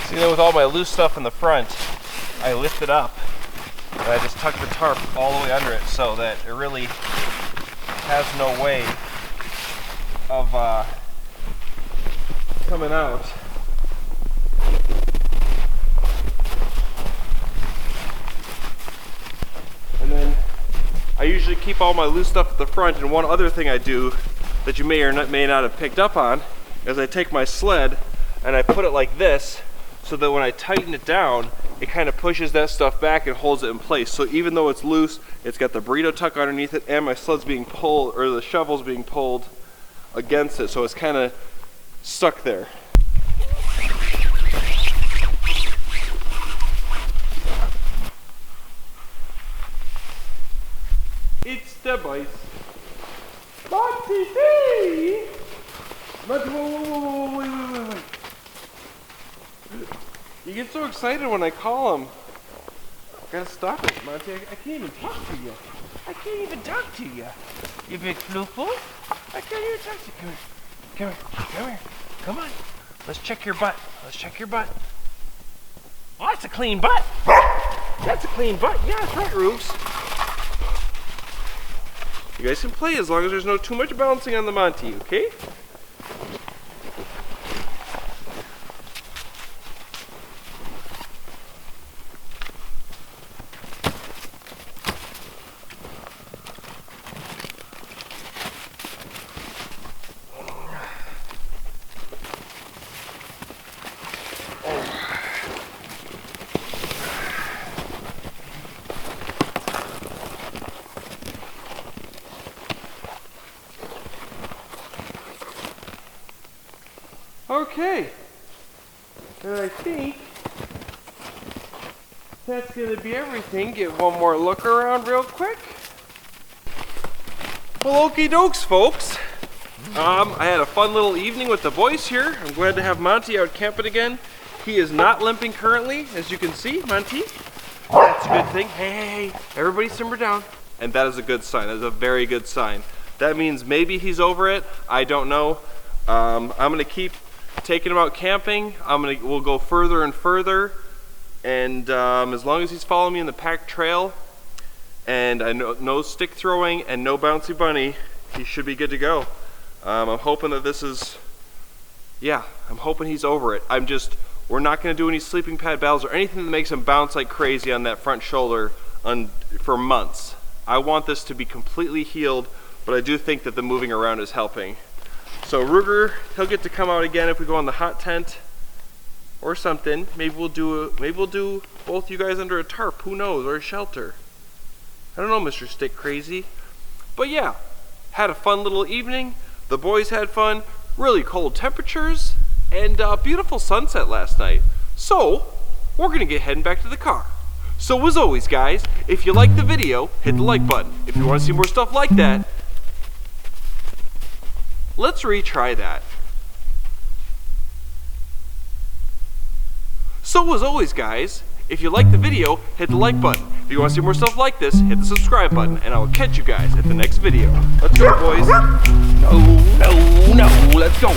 [SPEAKER 1] See, then with all my loose stuff in the front, I lift it up and I just tuck the tarp all the way under it so that it really has no way of coming out. And then I usually keep all my loose stuff at the front, and one other thing I do that you may or may not have picked up on is I take my sled and I put it like this so that when I tighten it down, it kind of pushes that stuff back and holds it in place. So even though it's loose, it's got the burrito tuck underneath it, and my sled's being pulled, or the shovel's being pulled against it, so it's kind of stuck there. It's the boys. Monty D! Monty, wait. You get so excited when I call him. Gotta stop it, Monty. I can't even talk to you. I can't even talk to you. You big floofle. I can't even talk to you. Come here. Come on. Let's check your butt. Oh, that's a clean butt. That's a clean butt. Yeah, that's right, Rubes. You guys can play as long as there's no too much bouncing on the Monty, okay? Okay, and I think that's going to be everything. Get one more look around real quick. Well, okie dokes, folks. I had a fun little evening with the boys here. I'm glad to have Monty out camping again. He is not limping currently, as you can see, Monty. That's a good thing. Hey, everybody simmer down. And that is a good sign. That is a very good sign. That means maybe he's over it. I don't know. I'm going to keep taking him out camping. We'll go further and further, and as long as he's following me in the packed trail, and I know no stick throwing and no bouncy bunny, he should be good to go. I'm hoping that this is, yeah, I'm hoping he's over it. We're not going to do any sleeping pad battles or anything that makes him bounce like crazy on that front shoulder for months. I want this to be completely healed, but I do think that the moving around is helping. So Ruger, he'll get to come out again if we go on the hot tent or something. Maybe we'll do both you guys under a tarp, who knows, or a shelter. I don't know, Mr. Stick Crazy. But yeah, had a fun little evening. The boys had fun, really cold temperatures, and beautiful sunset last night. So, we're gonna get heading back to the car. So as always, guys, if you like the video, hit the like button. If you want to see more stuff like that, let's retry that. So as always, guys, if you like the video, hit the like button. If you want to see more stuff like this, hit the subscribe button, and I will catch you guys at the next video. Let's go, boys. No, let's go.